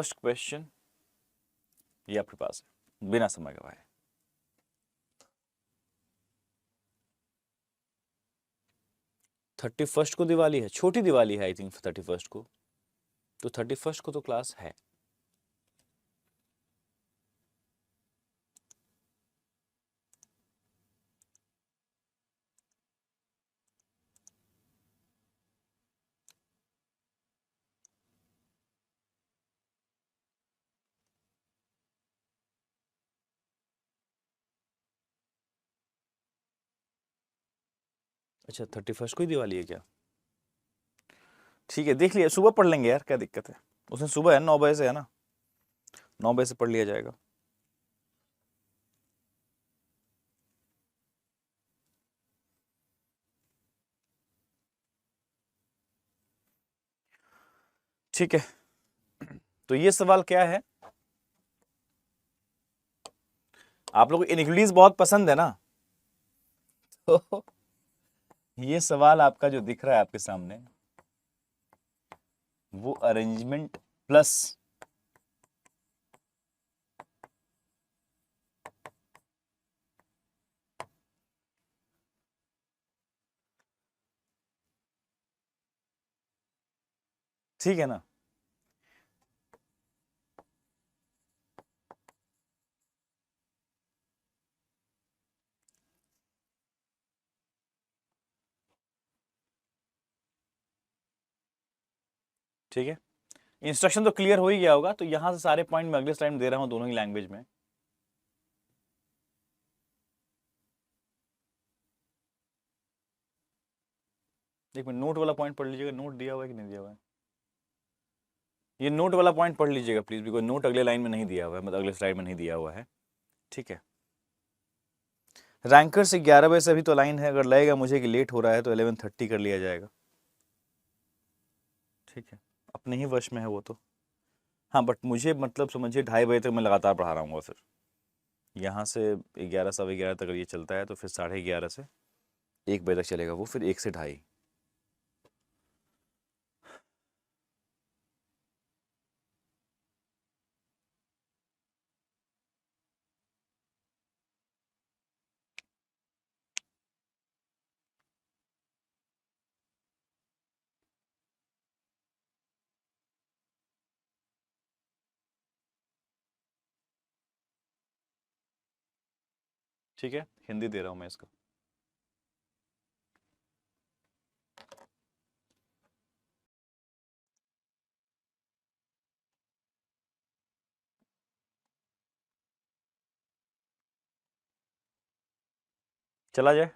First question ये आपके पास है बिना समय गवाए। थर्टी फर्स्ट को दिवाली है, छोटी दिवाली है आई थिंक 31st को, तो 31st को तो क्लास है। अच्छा 31st को ही दिवाली है क्या? ठीक है देख लिया, सुबह पढ़ लेंगे यार, क्या दिक्कत है उसमें, सुबह है 9 बजे से है ना, 9 बजे से पढ़ लिया जाएगा। ठीक है, तो ये सवाल क्या है, आप लोग को इनइक्वालिटीज बहुत पसंद है ना, तो ये सवाल आपका जो दिख रहा है आपके सामने वो अरेंजमेंट प्लस ठीक है ना, ठीक है। इंस्ट्रक्शन तो क्लियर हो ही गया होगा, तो यहां से सारे पॉइंट मैं अगले स्लाइड में दे रहा हूं दोनों ही लैंग्वेज में। एक मिनट, नोट वाला पॉइंट पढ़ लीजिएगा, नोट दिया हुआ है कि नहीं दिया हुआ है, ये नोट वाला पॉइंट पढ़ लीजिएगा प्लीज, बिकॉज नोट अगले लाइन में नहीं दिया हुआ है, मतलब अगले स्लाइड में नहीं दिया हुआ है। ठीक है, रैंकर से 11 बजे से अभी तो लाइन है, अगर लगेगा मुझे कि लेट हो रहा है तो 11:30 कर लिया जाएगा। ठीक है, अपने ही वश में है वो तो, हाँ बट मुझे मतलब समझिए 2:30 बजे तक मैं लगातार पढ़ा रहा हूँ, फिर यहाँ से 11 सवा 11 तक अगर ये चलता है तो फिर 11:30 से 1 बजे तक चलेगा वो, फिर 1 से 2:30। ठीक है, हिंदी दे रहा हूँ मैं इसका। चला जाए,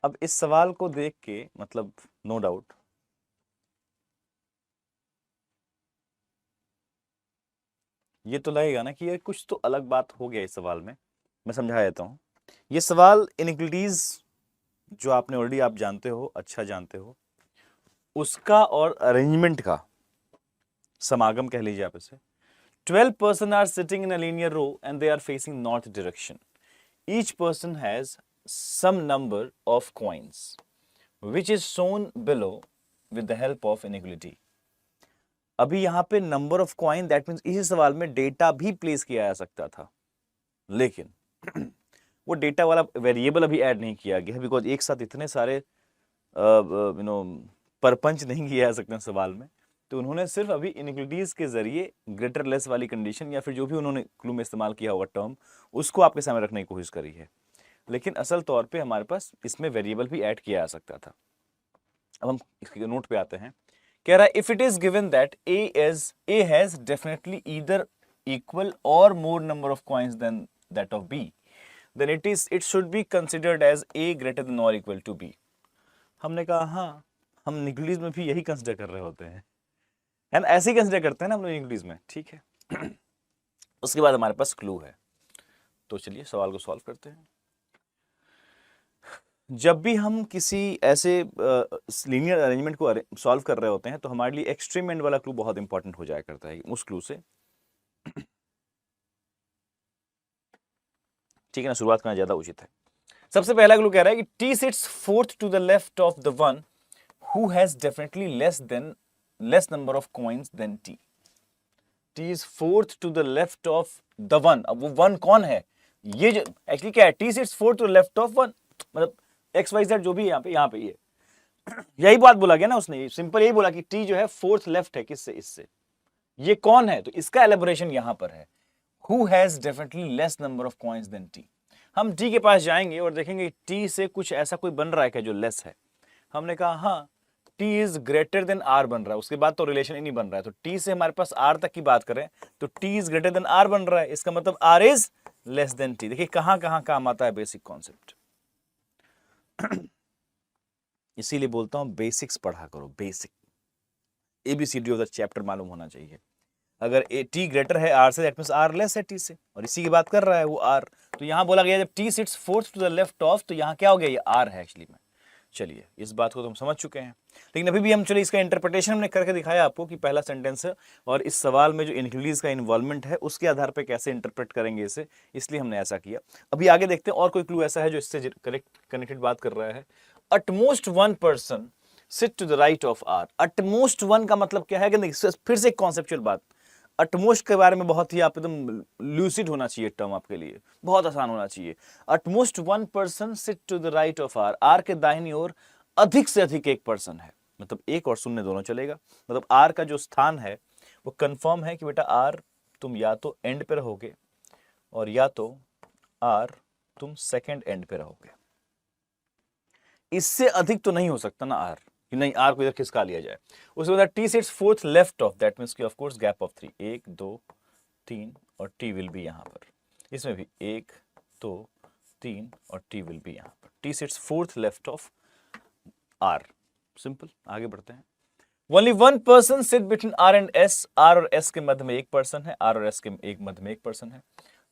अब इस सवाल को देख के मतलब नो डाउट ये तो लगेगा ना कि ये कुछ तो अलग बात हो गया इस सवाल में। मैं समझा देता हूँ, ये सवाल इनइक्वालिटीज जो आपने ऑलरेडी आप जानते हो, अच्छा जानते हो, उसका और अरेंजमेंट का समागम कह लीजिए आप इसे। 12 person are sitting in a linear row and they are facing north direction. Each person has some number of coins which is shown below with the help of inequality. अभी यहाँ पे number of coin, that means इसी सवाल में data भी place किया जा सकता था, लेकिन वो डेटा वाला वेरिएबल अभी ऐड नहीं किया गया, बिकॉज एक साथ इतने सारे यू नो परपंच नहीं किए जा सकते सवाल में, तो उन्होंने सिर्फ अभी इनइक्वालिटीज के जरिए ग्रेटर लेस वाली कंडीशन या फिर जो भी उन्होंने क्लू में इस्तेमाल किया होगा टर्म, उसको आपके सामने रखने की कोशिश करी है, लेकिन असल तौर पे हमारे पास इसमें वेरिएबल भी ऐड किया जा सकता था। अब हम इसके नोट पे आते हैं, कह रहा है if it is given that A has definitely either equal or more number of coins than that of B, then it should be considered as a greater than और इक्वल टू बी। हमने कहा हाँ, हम निकलीज में भी यही consider कर रहे होते हैं, है ना, ऐसे ही कंसिडर करते हैं ना हम लोग इंग्लिश में। ठीक है उसके बाद हमारे पास क्लू है, तो चलिए सवाल को सॉल्व करते हैं। जब भी हम किसी ऐसे लीनियर अरेंजमेंट को सॉल्व कर रहे होते हैं तो हमारे लिए एक्सट्रीम एंड वाला क्लू बहुत इंपॉर्टेंट हो जाया करता है, उस क्लू से ठीक है ना शुरुआत करना ज्यादा उचित है। सबसे पहला क्लू कह रहा है कि T sits fourth to the left of the one who has definitely less number of coins than T. T is fourth to the left of the one. अब वो वन कौन है, ये जो एक्चुअली क्या है, T sits fourth to the left of one, मतलब X Y Z जो भी है यहाँ पे ये यही बात बोला गया ना उसने, सिंपल यही बोला कि टी जो है फोर्थ लेफ्ट है किससे, इससे। ये कौन है, तो इसका एलेबोरेशन यहां पर है, who has definitely less number of coins than T. हम टी के पास जाएंगे और देखेंगे टी से कुछ ऐसा कोई बन रहा है क्या जो लेस है। हमने कहा हाँ, T is greater than R बन रहा है, उसके बाद तो रिलेशन ही नहीं बन रहा है। तो टी से हमारे पास आर तक की बात करें तो T is greater than R बन रहा है, इसका मतलब R is less than T. देखिए कहां कहां काम आता है बेसिक कॉन्सेप्ट। इसीलिए बोलता हूं बेसिक्स पढ़ा करो, basic A B C D of the chapter मालूम होना चाहिए। अगर टी ग्रेटर है आर से, दैट मींस आर लेस है टी से, और इसी की बात कर रहा है वो आर। तो यहां बोला गया जब T sits fourth to the left of, तो यहां क्या हो गया, ये आर है एक्चुअली में। चलिए इस बात को तो हम समझ चुके हैं, लेकिन अभी भी हम चलिए इसका इंटरप्रिटेशन हमने करके दिखाया आपको कि पहला सेंटेंस है और इस सवाल में जो इनक्लूडिव का इन्वॉल्वमेंट है उसके आधार पर कैसे इंटरप्रेट करेंगे इसे, इसलिए हमने ऐसा किया। अभी आगे देखते हैं और कोई क्लू ऐसा है जो इससे कनेक्टेड बात कर रहा है। Utmost one person sit to the right of R. Utmost one का मतलब क्या है कि फिर से एक कॉन्सेप्चुअल बात, अटमोस्ट के बारे में बहुत ही आप एकदम लूसिड होना चाहिए, टर्म आपके लिए बहुत आसान होना चाहिए। Utmost one person sit to the right of R, R के दाहिनी ओर अधिक से अधिक एक पर्सन है, मतलब एक और शून्य दोनों चलेगा। मतलब आर का जो स्थान है वो कंफर्म है कि बेटा आर तुम या तो एंड पे रहोगे और या तो आर तुम सेकेंड एंड पे रहोगे, इससे अधिक तो नहीं हो सकता ना आर, कि नहीं आर को इधर खिसका लिया जाए। उसके बाद T sits fourth left of, that means कि ऑफ कोर्स गैप ऑफ 3, 1 2 3 और टी विल बी यहां पर, इसमें भी 1 2 3 और टी विल बी यहां पर। T sits fourth left of R, simple. आगे बढ़ते हैं। Only one person sit between R and S, R और एस के मध्य में एक पर्सन है, आर और एस के एक मध्य में एक पर्सन है।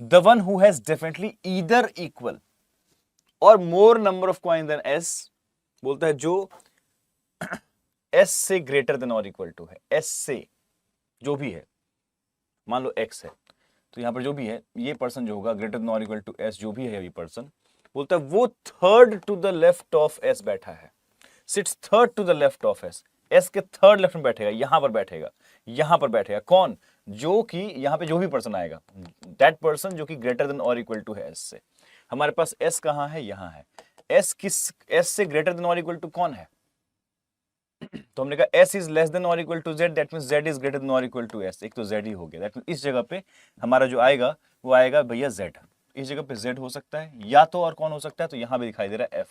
The one who has definitely either equal or more number of coin than S, बोलता है जो एस से ग्रेटर देन और इक्वल टू है, एस से जो भी है, मान लो एक्स है तो यहां पर जो भी है ये पर्सन जो होगा ग्रेटर देन और इक्वल टू एस, जो भी है ये पर्सन, बोलता है वो third to the left of S बैठा है, sits third to the left of S, S के थर्ड लेफ्ट में बैठेगा, यहां पर बैठेगा, यहां पर बैठेगा। कौन, जो कि यहां पे जो भी पर्सन आएगा, दैट पर्सन जो कि ग्रेटर देन और इक्वल टू है एस से। हमारे पास एस कहां है, यहां है। एस किस, एस से ग्रेटर देन और इक्वल टू कौन है, तो हमने कहा s इज लेस देन और equal to z, that means z is greater than और इक्वल टू s, एक तो z ही हो गया। दैट मींस इस जगह पे हमारा जो आएगा वो आएगा भैया z, इस जगह पे z हो सकता है या तो और कौन हो सकता है, तो यहां भी दिखाई दे रहा है f,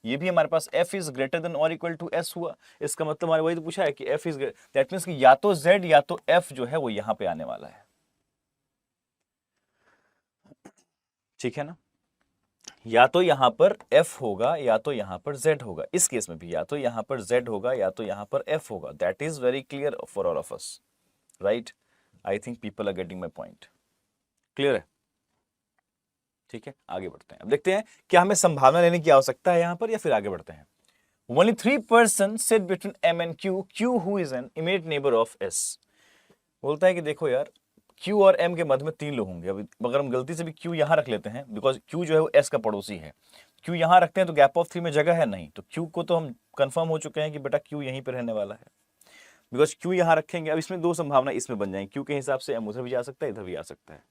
ये भी हमारे पास f इज ग्रेटर देन और इक्वल टू s हुआ। इसका मतलब हमारे वही तो पूछा है कि f इज, दैट मींस कि या तो z या तो f जो है वो यहां पे आने वाला है, ठीक है ना। या तो यहां पर f होगा या तो यहां पर z होगा, इस केस में भी या तो यहां पर z होगा या तो यहां पर f होगा। That is very clear for all of us, right. I think people are getting my point, clear है, ठीक है। आगे बढ़ते हैं, अब देखते हैं क्या हमें संभावना लेने की आवश्यकता है यहां पर या फिर आगे बढ़ते हैं। Only 3 persons sit between M and Q, Q who is an immediate neighbor of S। बोलता है कि देखो यार Q और M के मध्य में 3 लोग होंगे। अभी अगर हम गलती से भी Q यहां रख लेते हैं, बिकॉज Q जो है वो S का पड़ोसी है, Q यहां रखते हैं तो गैप ऑफ 3 में जगह है नहीं, तो Q को तो हम कंफर्म हो चुके हैं कि बेटा Q यहीं पर रहने वाला है, बिकॉज Q यहां रखेंगे। अब इसमें दो संभावना इसमें बन जाएंगी, Q के हिसाब से M उधर भी जा सकता है, इधर भी आ सकता है,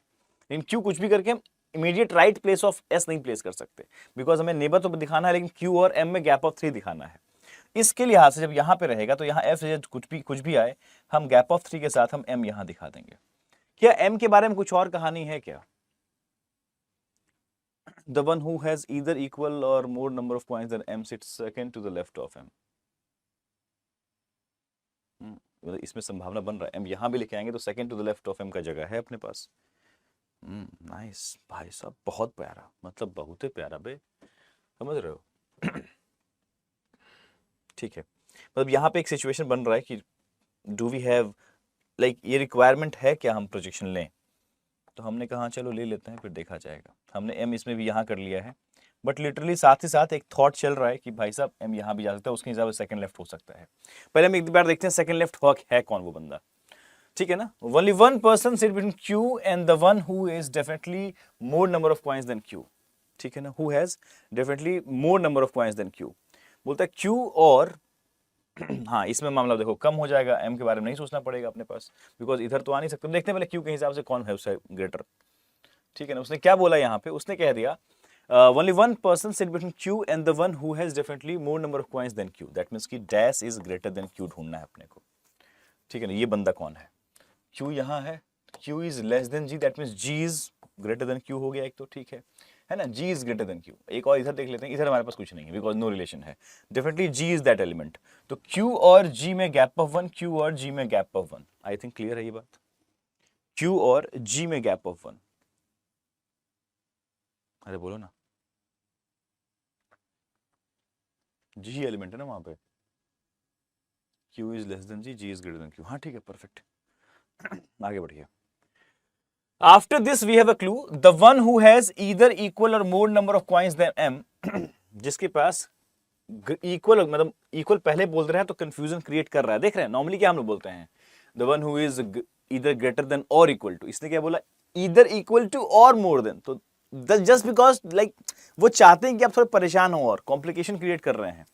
लेकिन Q कुछ भी करके हम immediate right place of S नहीं प्लेस कर सकते, बिकॉज हमें नेबर तो दिखाना है, लेकिन Q और M में गैप ऑफ 3 दिखाना है। इसके लिहाज से जब यहां पे रहेगा तो यहां f कुछ भी आए, हम गैप ऑफ 3 के साथ हम m यहां दिखा देंगे। क्या m के बारे में कुछ और कहानी है क्या? The one who has either equal or more number of points than m sits second to the left of m। इसमें संभावना बन रहा है, m यहां भी लेके आएंगे तो second to the left of m का जगह है अपने पास। नाइस भाई साहब, बहुत प्यारा, मतलब बहुत ही प्यारा बे, समझ रहे हो। ठीक है, मतलब यहाँ पे एक सिचुएशन बन रहा है कि डू वी हैव लाइक ये रिक्वायरमेंट है क्या हम प्रोजेक्शन लें, तो हमने कहा चलो ले लेते हैं फिर देखा जाएगा। हमने एम इसमें भी यहाँ कर लिया है, बट लिटरली साथ ही साथ एक थॉट चल रहा है कि भाई साहब एम यहाँ भी जा सकता है, उसके हिसाब से सेकंड लेफ्ट हो सकता है। पहले हम एक बार देखते हैं सेकंड लेफ्ट है कौन वो बंदा, ठीक है ना। Only one person sit between Q and the one who is definitely more number of points than Q, ठीक है ना, who has definitely more number of points than Q. बोलता है क्यू और हाँ, इसमें मामला देखो कम हो जाएगा, m के बारे में नहीं सोचना पड़ेगा अपने पास, बिकॉज इधर तो आ नहीं सकते। देखते हैं पहले q के हिसाब से कौन है उससे ग्रेटर, ठीक है ना। उसने क्या बोला यहाँ पे, उसने कह दिया only one person sit between q and the one who has definitely more number of coins than q, that means कि dash is greater than q ढूंढना है अपने को, ठीक है ना। ये बंदा कौन है, q यहाँ है, q is less than g, that means g is greater than q हो गया एक तो, ठीक है ना। g is greater than q। एक और इधर देख लेते हैं, इधर हमारे पास कुछ नहीं है बिकॉज नो रिलेशन है, definitely g is that element। तो q और g में गैप ऑफ 1, q और g में gap of 1, I think clear है ये बात। q और g में गैप ऑफ 1, अरे बोलो ना, g ही एलिमेंट है ना वहां पे, q is less than g, g is greater than q। हाँ ठीक है, परफेक्ट। आगे बढ़िए। After this we have a clue, the one who has either equal or more number of coins than m, जिसके पास इक्वल मतलब equal पहले बोल रहे हैं तो कंफ्यूजन क्रिएट कर रहा है। देख रहे हैं नॉर्मली क्या हम लोग बोलते हैं, the one who is either greater than और इक्वल टू, इसने क्या बोला, ईदर इक्वल टू और मोर देन। तो जस्ट बिकॉज लाइक वो चाहते हैं कि आप थोड़े परेशान हो और कॉम्प्लिकेशन क्रिएट कर रहे हैं।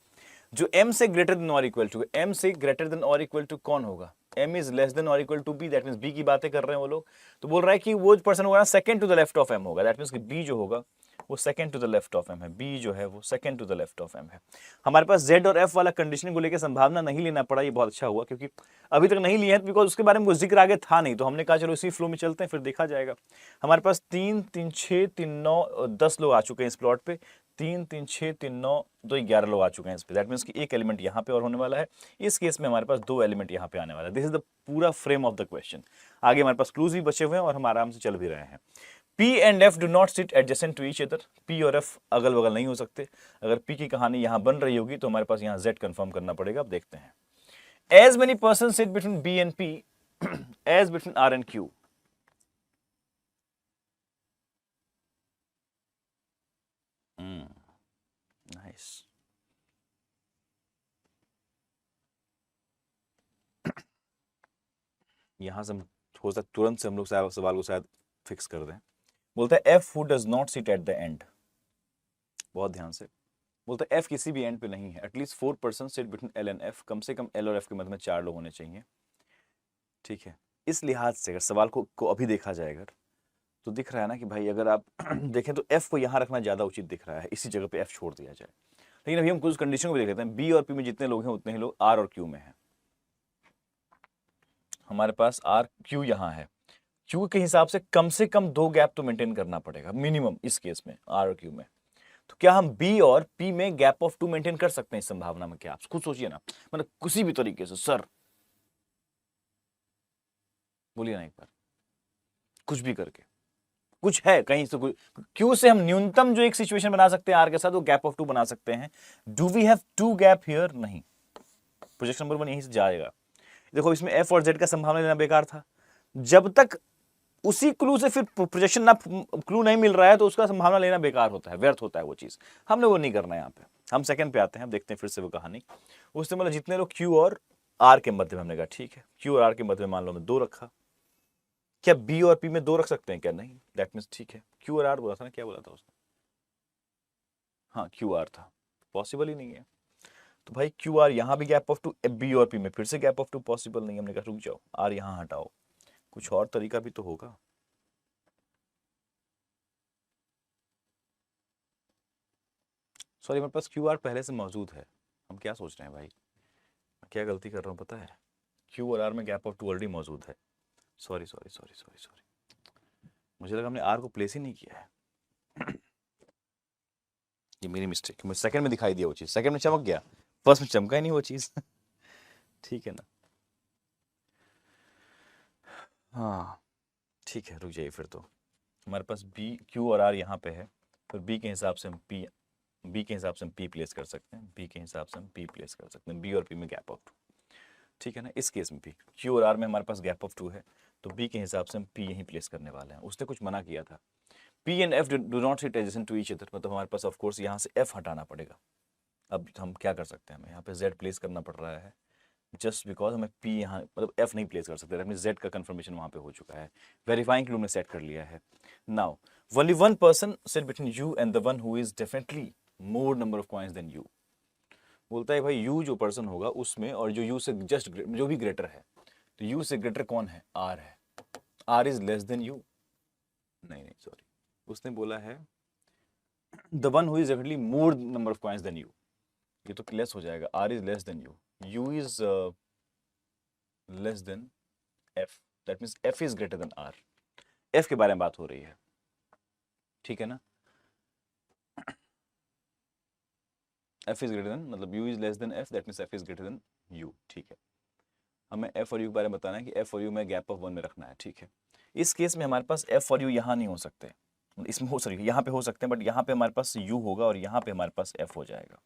जो m से ग्रेटर देन और इक्वल टू, m से ग्रेटर देन और इक्वल टू कौन होगा, m इज लेस देन और equal to b, that means b की बातें कर रहे हैं वो लोग। तो बोल रहा है कि वो पर्सन होगा ना second to the left of m होगा, दैट मींस कि b जो होगा वो second to the left of m है, b जो है वो second to the left of m है। हमारे पास z और f वाला कंडीशनिंग को लेकर संभावना नहीं लेना पड़ा, ये बहुत अच्छा हुआ, क्योंकि अभी तक नहीं लिया है बिकॉज उसके बारे में कुछ जिक्र आगे था नहीं, तो हमने कहा चलो इसी फ्लो में चलते हैं, फिर देखा जाएगा। हमारे पास 3 3 6 3 9 10 लोग आ चुके हैं इस प्लॉट पे, 3 3 6 3 9 2 11 लोग आ चुके हैं इस पे, दैट मींस कि एक एलिमेंट यहाँ पे और होने वाला है। इस केस में हमारे पास 2 एलिमेंट यहाँ पे आने वाला है। दिस इज द पूरा फ्रेम ऑफ द क्वेश्चन। आगे हमारे पास क्लूज भी बचे हुए हैं और हम आराम से चल भी रहे हैं। P and F do not sit adjacent to each other, P और F अगल बगल नहीं हो सकते। अगर P की कहानी यहाँ बन रही होगी तो हमारे पास यहाँ Z कंफर्म करना पड़ेगा। अब देखते हैं, as many persons sit between B and P as between R and Q। Nice. यहां से हम हो सकता तुरंत से हम लोग सवाल को शायद फिक्स कर दें। बोलता है F who does not sit at the end, बहुत ध्यान से बोलता है F किसी भी एंड पे नहीं है। At least 4 person sit between L and F, कम से कम L और F के मध्य में 4 लोग होने चाहिए, ठीक है। इस लिहाज से अगर सवाल को अभी देखा जाए अगर, तो दिख रहा है ना कि भाई अगर आप देखें तो F को यहाँ रखना ज़्यादा उचित दिख रहा है, इसी जगह पे F छोड़ दिया जाए। लेकिन अभी हम कुछ कंडीशन को भी देख लेते हैं। B और P में जितने लोग हैं उतने ही लोग R और Q में हैं। हमारे पास R Q यहाँ है, Q के हिसाब से कम 2 गैप तो मेंटेन करना पड़ेगा मिनिमम इस केस में R और Q में। तो क्या हम B और P में गैप ऑफ 2 मेंटेन कर सकते हैं इस संभावना में? क्या आप खुद सोचिए ना, मतलब किसी भी तरीके से सर बोलिए ना एक बार, कुछ भी करके कुछ है कहीं से कुछ, क्यों से हम न्यूनतम जो एक सिचुएशन बना सकते हैं आर के साथ वो गैप ऑफ 2 बना सकते हैं। Do we have 2 gap here? नहीं, प्रोजेक्शन नंबर 1 यहीं से जाएगा। देखो इसमें एफ और जेड का संभावना लेना बेकार था, जब तक उसी क्लू से फिर प्रोजेक्शन ना क्लू नहीं मिल रहा है तो उसका संभावना लेना बेकार होता है, व्यर्थ होता है वो चीज। हमने वो नहीं करना है यहाँ पे। हम सेकंड पे आते हैं, देखते हैं फिर से वो कहानी। उससे मतलब जितने लोग क्यू और आर के मध्य में, हमने कहा ठीक है क्यू और आर के मध्य में मान लो मैं 2 रखा, क्या बी और पी में 2 रख सकते हैं क्या? नहीं, दैट मीन्स ठीक है क्यू और आर बोला था ना, क्या बोला था उसने? हाँ क्यू आर था, पॉसिबल ही नहीं है। तो भाई क्यू आर यहाँ भी गैप ऑफ 2, बी और पी में फिर से गैप ऑफ 2 पॉसिबल नहीं। हमने कहा रुक जाओ, आर यहाँ हटाओ, कुछ और तरीका भी तो होगा। सॉरी मेरे पास क्यू आर पहले से मौजूद है। हम क्या सोच रहे हैं भाई, क्या गलती कर रहा हूँ पता है? क्यू और आर में गैप ऑफ 2 ऑलरेडी मौजूद है। Sorry sorry sorry sorry sorry, मुझे लगा हमने आर को प्लेस ही नहीं किया है। ये मेरी मिस्टेक, मुझे सेकंड में दिखाई दिया वो चीज़, सेकंड में चमक गया, फर्स्ट में चमका ही नहीं वो चीज़। ठीक है ना, हाँ ठीक है रुक जाइए। फिर तो हमारे पास बी क्यू और आर यहाँ पे है, फिर बी के हिसाब से हम पी प्लेस कर सकते हैं, बी के हिसाब से हम पी प्लेस कर सकते हैं, बी और पी में गैप ऑफ 2, ठीक है ना। इस केस में भी क्यू और आर में हमारे पास गैप ऑफ 2 है, तो बी के हिसाब से हम पी यहीं प्लेस करने वाले हैं। उसने कुछ मना किया था, P and F do not sit adjacent to each other, मतलब हमारे पास ऑफ कोर्स यहाँ से एफ हटाना पड़ेगा। अब हम क्या कर सकते हैं, हमें यहाँ पे जेड प्लेस करना पड़ रहा है जस्ट बिकॉज हमें पी यहाँ मतलब एफ नहीं प्लेस कर सकते, अपने जेड का कंफर्मेशन वहाँ पे हो चुका है, वेरीफाइंग क्लू ने सेट कर लिया है। Now only one person sit between U and the one who is definitely more number of coins than U. बोलता है भाई यू जो पर्सन होगा उसमें, और जो यू से जस्ट जो भी ग्रेटर है, तो यू से ग्रेटर कौन है? आर है। R is less than U. नहीं नहीं सॉरी, उसने बोला है the one who is definitely more number of coins than U. ये तो लेस हो जाएगा, R is less than U, U is less than F, that means F is greater than R. F के बारे में बात हो रही है, ठीक है ना। एफ इज ग्रेटर देन, मतलब you is less than F, that means F is greater then you, ठीक है। हमें एफ और यू के बारे में बताना है कि एफ और यू में गैप ऑफ वन में रखना है, ठीक है। इस केस में हमारे पास एफ और यू यहाँ नहीं हो सकते, इसमें हो सॉरी यहाँ पे हो सकते हैं, बट यहाँ पे हमारे पास यू होगा और यहाँ पे हमारे पास एफ हो जाएगा,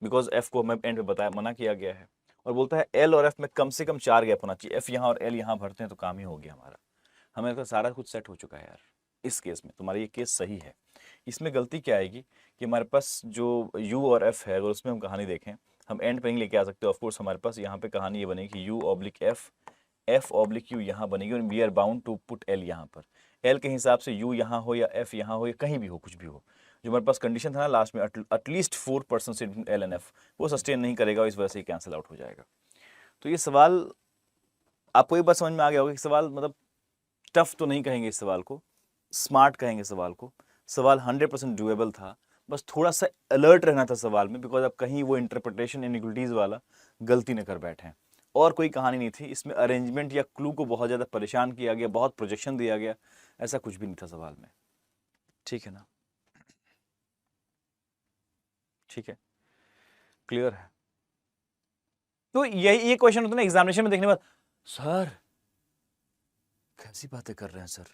बिकॉज एफ को हमें एंड पे बताया, मना किया गया है। और बोलता है एल और एफ में कम से कम 4 गैप होना चाहिए, एफ यहाँ और एल यहाँ भरते हैं तो काम ही हो गया हमारा। हमें तो सारा कुछ सेट हो चुका है यार। इस केस में तुम्हारा ये केस सही है। इसमें गलती क्या आएगी कि हमारे पास जो यू और एफ है, अगर उसमें हम कहानी देखें, हम एंड पे ही लेके आ सकते हो। ऑफकोर्स हमारे पास यहाँ पे कहानी ये बनेगी कि U oblique F, F oblique U यहाँ बनेगी, और we are bound to put L यहाँ पर। एल के हिसाब से यू यहाँ हो या एफ यहाँ हो या कहीं भी हो, कुछ भी हो, जो हमारे पास कंडीशन था ना लास्ट में, एटलीस्ट 4% एल एंड एफ, वो सस्टेन नहीं करेगा, इस वजह से कैंसिल आउट हो जाएगा। तो ये सवाल आपको एक बात समझ में आ गया होगा कि सवाल मतलब टफ तो नहीं कहेंगे इस सवाल को, स्मार्ट कहेंगे सवाल को। सवाल 100% डुएबल था, बस थोड़ा सा अलर्ट रहना था सवाल में, बिकॉज आप कहीं वो इंटरप्रिटेशन इनिक्विटीज वाला गलती न कर बैठे हैं। और कोई कहानी नहीं थी इसमें, अरेंजमेंट या क्लू को बहुत ज़्यादा परेशान किया गया, बहुत प्रोजेक्शन दिया गया, ऐसा कुछ भी नहीं था सवाल में, ठीक है ना। ठीक है, क्लियर है। तो यही ये क्वेश्चन होता है ना एग्जामिनेशन में देखने के बाद, सर कैसी बातें कर रहे हैं सर,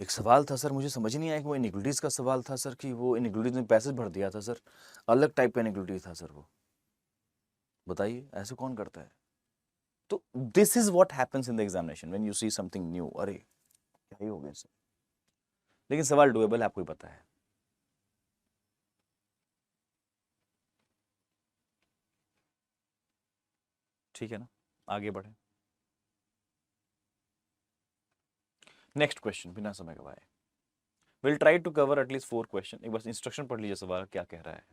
एक सवाल था सर मुझे समझ ही नहीं आया कि वो इनिक्विटीज का सवाल था सर, कि वो इनिक्विटीज में पैसेज भर दिया था सर, अलग टाइप का इनिक्विटीज था सर वो। बताइए ऐसे कौन करता है? तो this is what happens in the examination when you see something new. अरे क्या ही हो गया सर, लेकिन सवाल डुएबल है, आपको ही पता है। ठीक है ना, आगे बढ़े। नेक्स्ट क्वेश्चन बिना समय गवाए, will try to cover at least 4 question. एक बार इंस्ट्रक्शन पढ़ लीजिए सवाल क्या कह रहा है।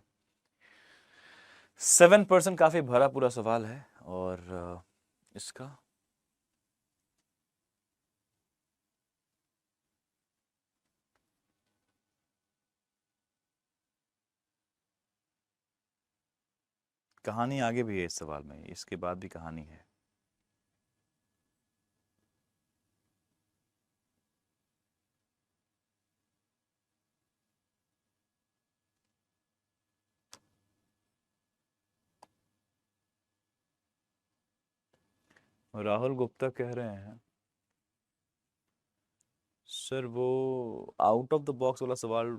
7% काफी भरा पूरा सवाल है, और इसका कहानी आगे भी है इस सवाल में, इसके बाद भी कहानी है। राहुल गुप्ता कह रहे हैं सर वो आउट ऑफ द बॉक्स वाला सवाल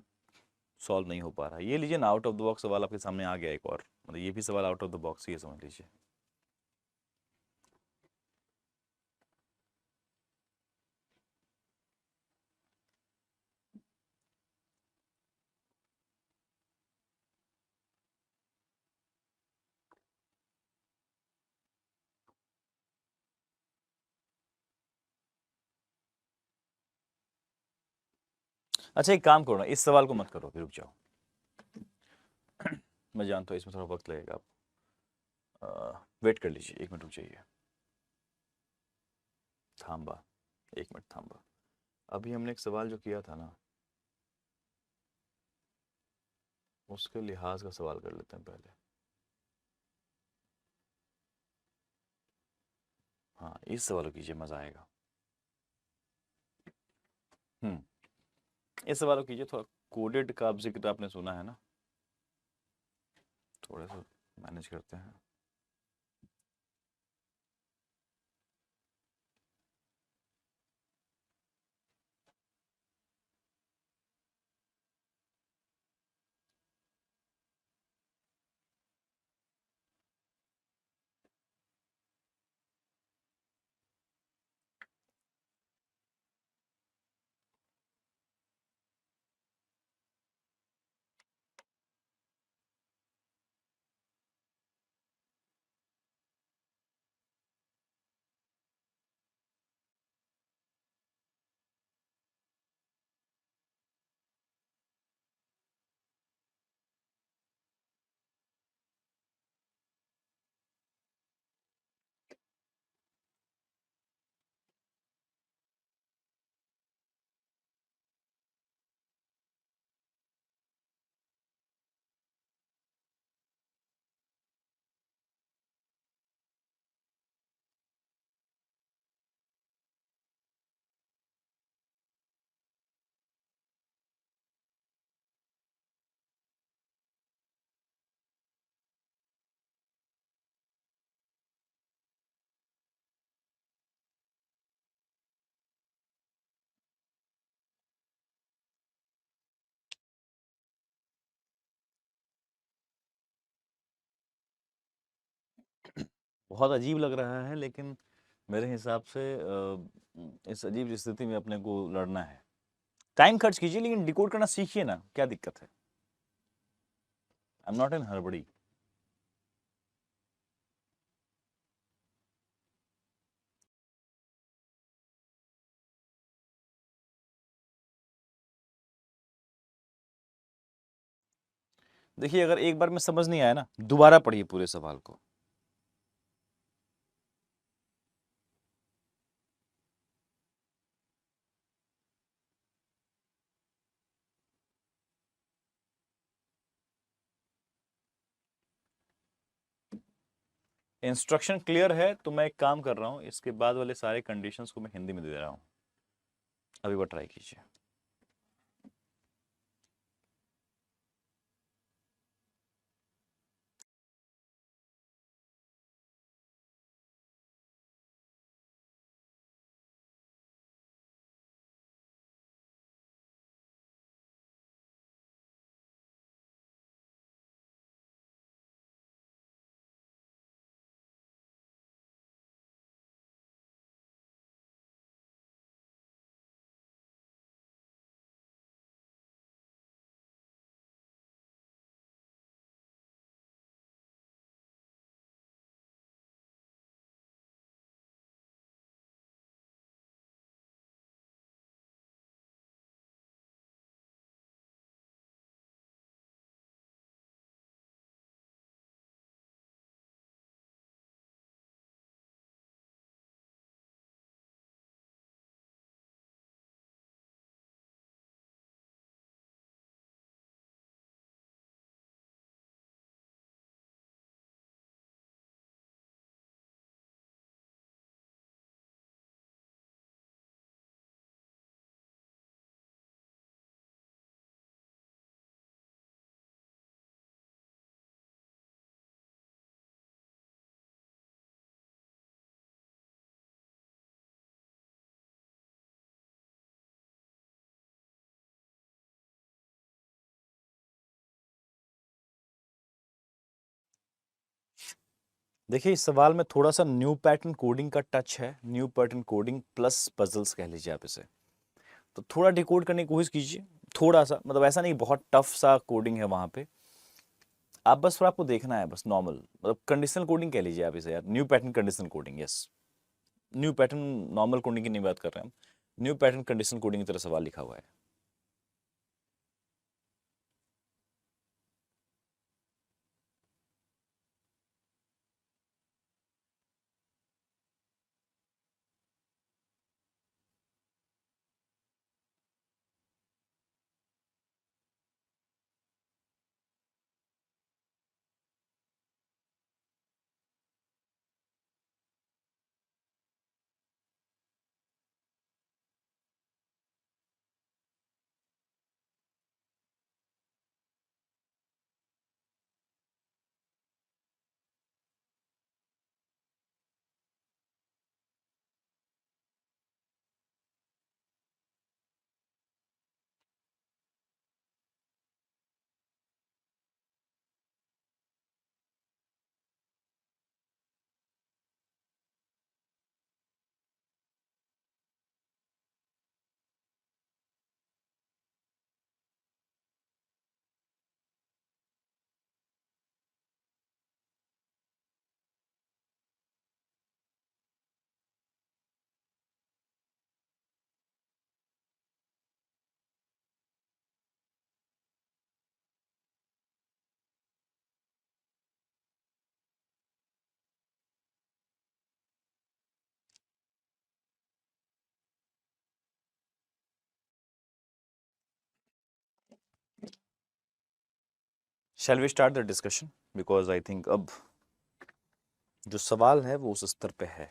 सॉल्व नहीं हो पा रहा है। ये लीजिए ना, आउट ऑफ द बॉक्स सवाल आपके सामने आ गया एक और, मतलब ये भी सवाल आउट ऑफ द बॉक्स ही है, समझ लीजिए। अच्छा एक काम करो ना, इस सवाल को मत करो, अभी रुक जाओ। मैं जानता हूँ इसमें थोड़ा वक्त लगेगा, आप वेट कर लीजिए, 1 मिनट रुक जाइए। थांबा, 1 मिनट थांबा। अभी हमने एक सवाल जो किया था ना, उसके लिहाज का सवाल कर लेते हैं पहले। हाँ इस सवाल को कीजिए, मजा आएगा। हम्म, इस सवाल को कीजिए। थोड़ा कोडेड का जिक्र आपने सुना है ना, थोड़ा सा मैनेज करते हैं। बहुत अजीब लग रहा है, लेकिन मेरे हिसाब से इस अजीब स्थिति में अपने को लड़ना है। टाइम खर्च कीजिए, लेकिन डिकोड करना सीखिए ना, क्या दिक्कत है? आई एम नॉट इन हड़बड़ी। देखिए, अगर एक बार में समझ नहीं आया ना, दोबारा पढ़िए पूरे सवाल को। इंस्ट्रक्शन क्लियर है तो मैं एक काम कर रहा हूँ, इसके बाद वाले सारे कंडीशंस को मैं हिंदी में दे रहा हूँ, अभी वो ट्राई कीजिए। देखिए, इस सवाल में थोड़ा सा न्यू पैटर्न कोडिंग का टच है, new pattern coding plus puzzles कह लीजिए आप इसे। तो थोड़ा डिकोड करने की कोशिश कीजिए, थोड़ा सा, मतलब ऐसा नहीं बहुत टफ सा कोडिंग है वहां पे। आप बस थोड़ा, आपको देखना है बस, नॉर्मल मतलब कंडीशनल कोडिंग कह लीजिए आप इसे यार, new pattern conditional coding, yes. New pattern normal coding की नहीं बात कर रहे हैं हम, न्यू पैटर्न कंडीशनल कोडिंग की तरह सवाल लिखा हुआ है। Shall we start the discussion, because I think अब जो सवाल है वो उस स्तर पे है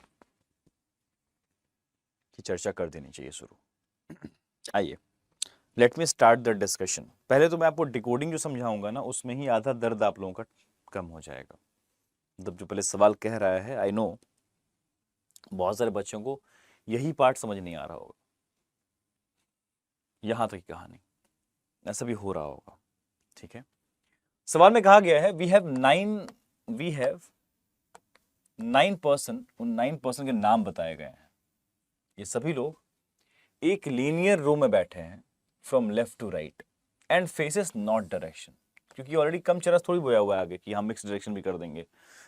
कि चर्चा कर देनी चाहिए शुरू। आइए, let me start the discussion. पहले तो मैं आपको डिकोडिंग जो समझाऊंगा ना, उसमें ही आधा दर्द आप लोगों का कम हो जाएगा। मतलब जो पहले सवाल कह रहा है, आई नो बहुत सारे बच्चों को यही पार्ट समझ नहीं आ रहा होगा, यहां तक की कहानी, ऐसा भी हो रहा होगा, ठीक है। सवाल में कहा गया है वी हैव उन 9% के नाम बताए गए हैं। ये सभी लोग एक लीनियर रो में बैठे हैं from left to right and faces north direction, क्योंकि ऑलरेडी कम चरस थोड़ी बोया हुआ है आगे कि हम मिक्स डायरेक्शन भी कर देंगे,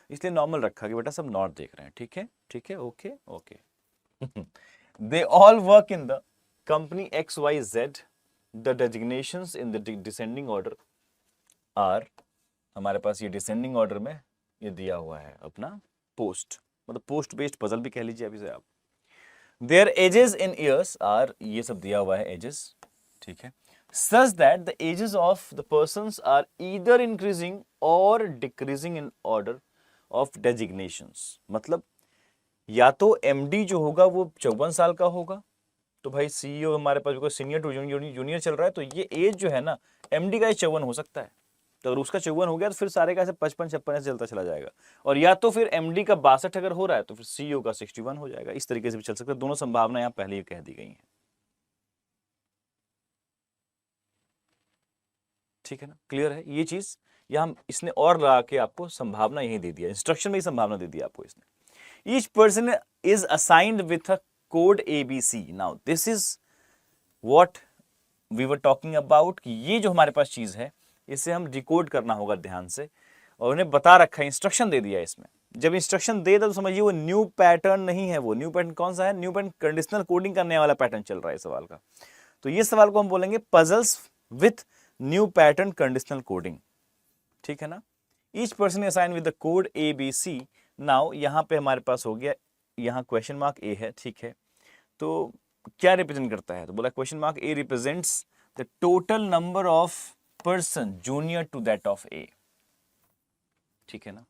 इसलिए नॉर्मल रखा कि बेटा सब नॉर्थ देख रहे हैं। ठीक है, ठीक है, okay okay. They all work in the company XYZ। The designations in the descending order are, हमारे पास ये डिसेंडिंग ऑर्डर में ये दिया हुआ है अपना पोस्ट, मतलब पोस्ट बेस्ड पजल भी कह लीजिए अभी से आप। Their ages in years are, ये सब दिया हुआ है एजेस, ठीक है, such that the ages of the persons are either increasing or decreasing in order of designations। मतलब या तो एमडी जो होगा वो 54 साल का होगा, तो भाई सीईओ हमारे पास बिकॉज सीनियर टू जूनियर चल रहा है, तो ये एज जो है ना एमडी का 54 हो सकता है। तो अगर उसका 54 हो गया तो फिर सारे का ऐसे 55-56 ऐसे चलता चला जाएगा, और या तो फिर एमडी का 62 अगर हो रहा है तो फिर सीईओ का 61 हो जाएगा। इस तरीके से भी चल सकता है, दोनों संभावना यहाँ पहले ही कह दी गई है। ठीक है ना, क्लियर है ये चीज, या हम इसने और लगा के आपको संभावना यही दे दिया, इंस्ट्रक्शन में ही संभावना दे दिया आपको इसने। Each person is assigned with a code ABC। Now this is what we were talking about, कि ये जो हमारे पास चीज है इसे हम डिकोड करना होगा ध्यान से, और उन्हें बता रखा है, इंस्ट्रक्शन दे दिया इसमें। जब इंस्ट्रक्शन दे तो समझिए वो न्यू पैटर्न नहीं है, वो न्यू पैटर्न कौन सा है, न्यू पैटर्न कंडीशनल कोडिंग करने वाला पैटर्न चल रहा है सवाल का। तो ये सवाल को हम बोलेंगे puzzles with new pattern conditional coding. ठीक है ना, each person assign with the code ABC। Now यहां पे हमारे पास हो गया, यहां क्वेश्चन मार्क A है, ठीक है, तो क्या रिप्रेजेंट करता है, तो बोला question mark A represents the total number of person junior to that of A। ठीक है ना,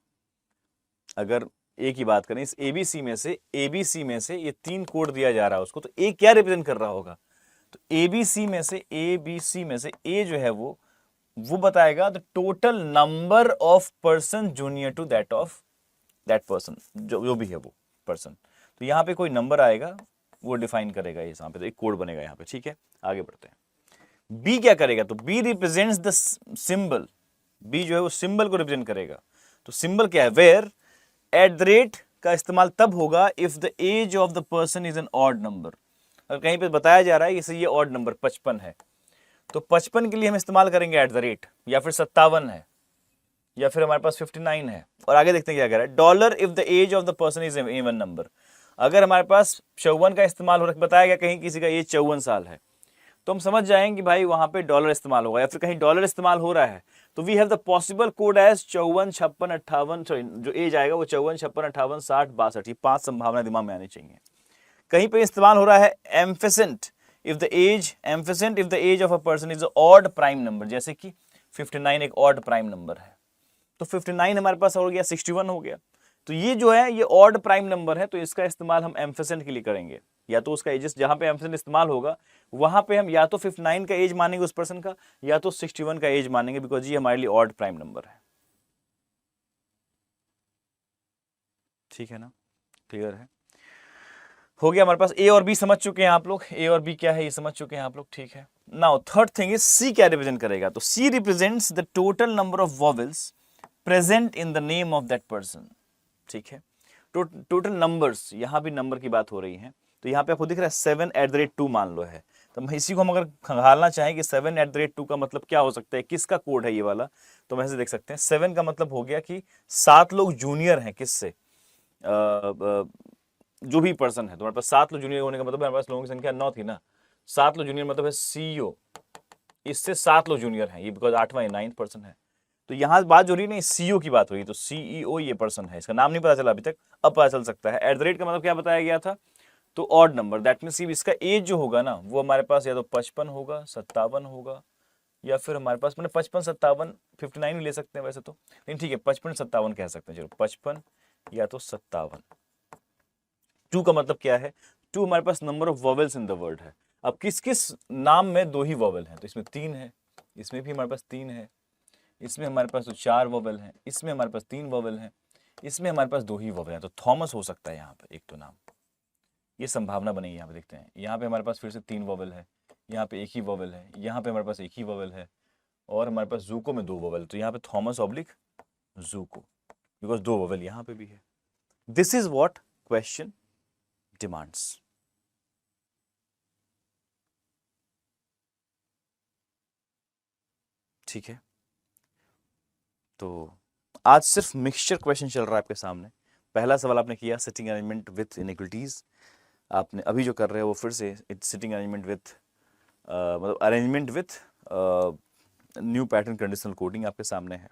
अगर A की बात करें, इस ABC में से ये 3 कोड दिया जा रहा है उसको, तो A क्या रिप्रेजेंट कर रहा होगा, तो ABC में से A जो है वो बताएगा the total number of person junior to that of that person, जो भी है वो पर्सन। तो यहाँ पे कोई नंबर आएगा वो डिफाइन करेगा, यहाँ पे तो एक कोड बनेगा यहाँ पे। ठीक है, आगे बढ़ते हैं। B क्या करेगा, तो B represents the symbol, B जो है वो सिंबल को रिप्रेजेंट करेगा। तो सिंबल क्या है, वेयर @ का इस्तेमाल तब होगा if the age of the person is an odd number. अगर कहीं पे बताया जा रहा है इसे ये ऑड नंबर 55 है, तो 55 के लिए हम इस्तेमाल करेंगे @ या फिर 57 है, या फिर हमारे पास 59 है। और आगे देखते हैं क्या कह रहा है, dollar if the age of the person is even number. अगर हमारे पास 54 का इस्तेमाल हो रहा है, बताया गया कहीं किसी का एज 54 साल है, तो हम समझ जाएंगे कि भाई वहां पे डॉलर इस्तेमाल होगा, या फिर कहीं डॉलर इस्तेमाल हो रहा है, तो we have the possible code as 54, 56, 58, sorry जो एज आएगा वो 54, 56, 58, 60, 62, ये 5 संभावना दिमाग में आनी चाहिए। कहीं पे इस्तेमाल हो रहा है एम्फिसेंट if the age of a person is odd prime number, जैसे कि 59 एक ऑड प्राइम नंबर है, तो 59 हमारे पास हो गया, 61 हो गया। तो ये जो है ये ऑड प्राइम नंबर है, तो इसका इस्तेमाल हम एम्फिसेंट के लिए करेंगे, या तो उसका एज जहां पे एम्फिसेंट इस्तेमाल होगा वहां पे हम या तो 59 का एज मानेंगे उस पर्सन का, या तो 61 का एज मानेंगे, बिकॉज ये हमारे लिए ऑड प्राइम नंबर है। ठीक है ना, क्लियर है, हो गया हमारे पास। ए और बी समझ चुके हैं आप लोग, ए और बी क्या है ये समझ चुके हैं आप लोग। ठीक है, now third thing is C क्या रिप्रेजेंट करेगा, तो C represents the total number of vowels present in the name of that person. ठीक है, टोटल नंबर्स, यहां भी नंबर की बात हो रही है, तो यहाँ पे आपको दिख रहा है 7 @ 2 मान लो है, तो इसी को हम अगर खंगालना चाहें कि 7 @ 2 का मतलब क्या हो सकता है, किसका कोड है ये वाला, तो हम ऐसे देख सकते हैं 7 का मतलब हो गया कि 7 लोग जूनियर हैं किससे, जो भी पर्सन है। तो हमारे पास 7 लोग जूनियर होने का मतलब हमारे पास लोगों की संख्या 9 थी ना, 7 लोग जूनियर मतलब है सीईओ, इससे 7 लोग जूनियर हैं, ये बिकॉज 8वां 9th पर्सन है। तो यहां बात जो रही ना सीईओ की बात हुई, तो सीईओ ये पर्सन है, इसका नाम नहीं पता चला अभी तक, अब पता चल सकता है। @ का मतलब क्या बताया गया था, तो ऑड नंबर, दैट मींस इसका एज जो होगा ना वो हमारे पास या तो 55 होगा, 57 होगा, या फिर हमारे पास मैंने 55, 57, 59 भी ले सकते हैं वैसे तो, लेकिन ठीक है 55, 57 कह सकते हैं, चलो 55 या तो 57। 2 का मतलब क्या है, 2 हमारे पास number of vowels in the word है। अब किस किस नाम में 2 ही वॉवेल हैं, तो इसमें 3 है, इसमें भी हमारे पास 3 है, इसमें हमारे पास तो 4 वॉवेल हैं, इसमें हमारे पास 3 वॉवेल हैं, इसमें हमारे पास 2 ही वॉवेल हैं, तो थॉमस हो सकता है यहाँ पे एक तो नाम, ये संभावना बनेगी। यहाँ पे देखते हैं, यहाँ पे हमारे पास फिर से 3 वॉवेल है, यहाँ पे 1 ही वॉवेल है, यहाँ पे हमारे पास 1 ही वॉवेल है, और हमारे पास जूको में 2 वॉवेल, तो यहाँ पे थॉमस ऑब्लिक जूको, बिकॉज 2 वॉवेल यहाँ पे भी है। This is what question demands. ठीक है, तो आज सिर्फ मिक्सचर क्वेश्चन चल रहा है आपके सामने। पहला सवाल आपने किया सिटिंग अरेंजमेंट विथ इनइक्वलिटीज, आपने अभी जो कर रहे हो वो फिर से इट्स सिटिंग अरेंजमेंट विथ मतलब arrangement with new pattern conditional coding आपके सामने है।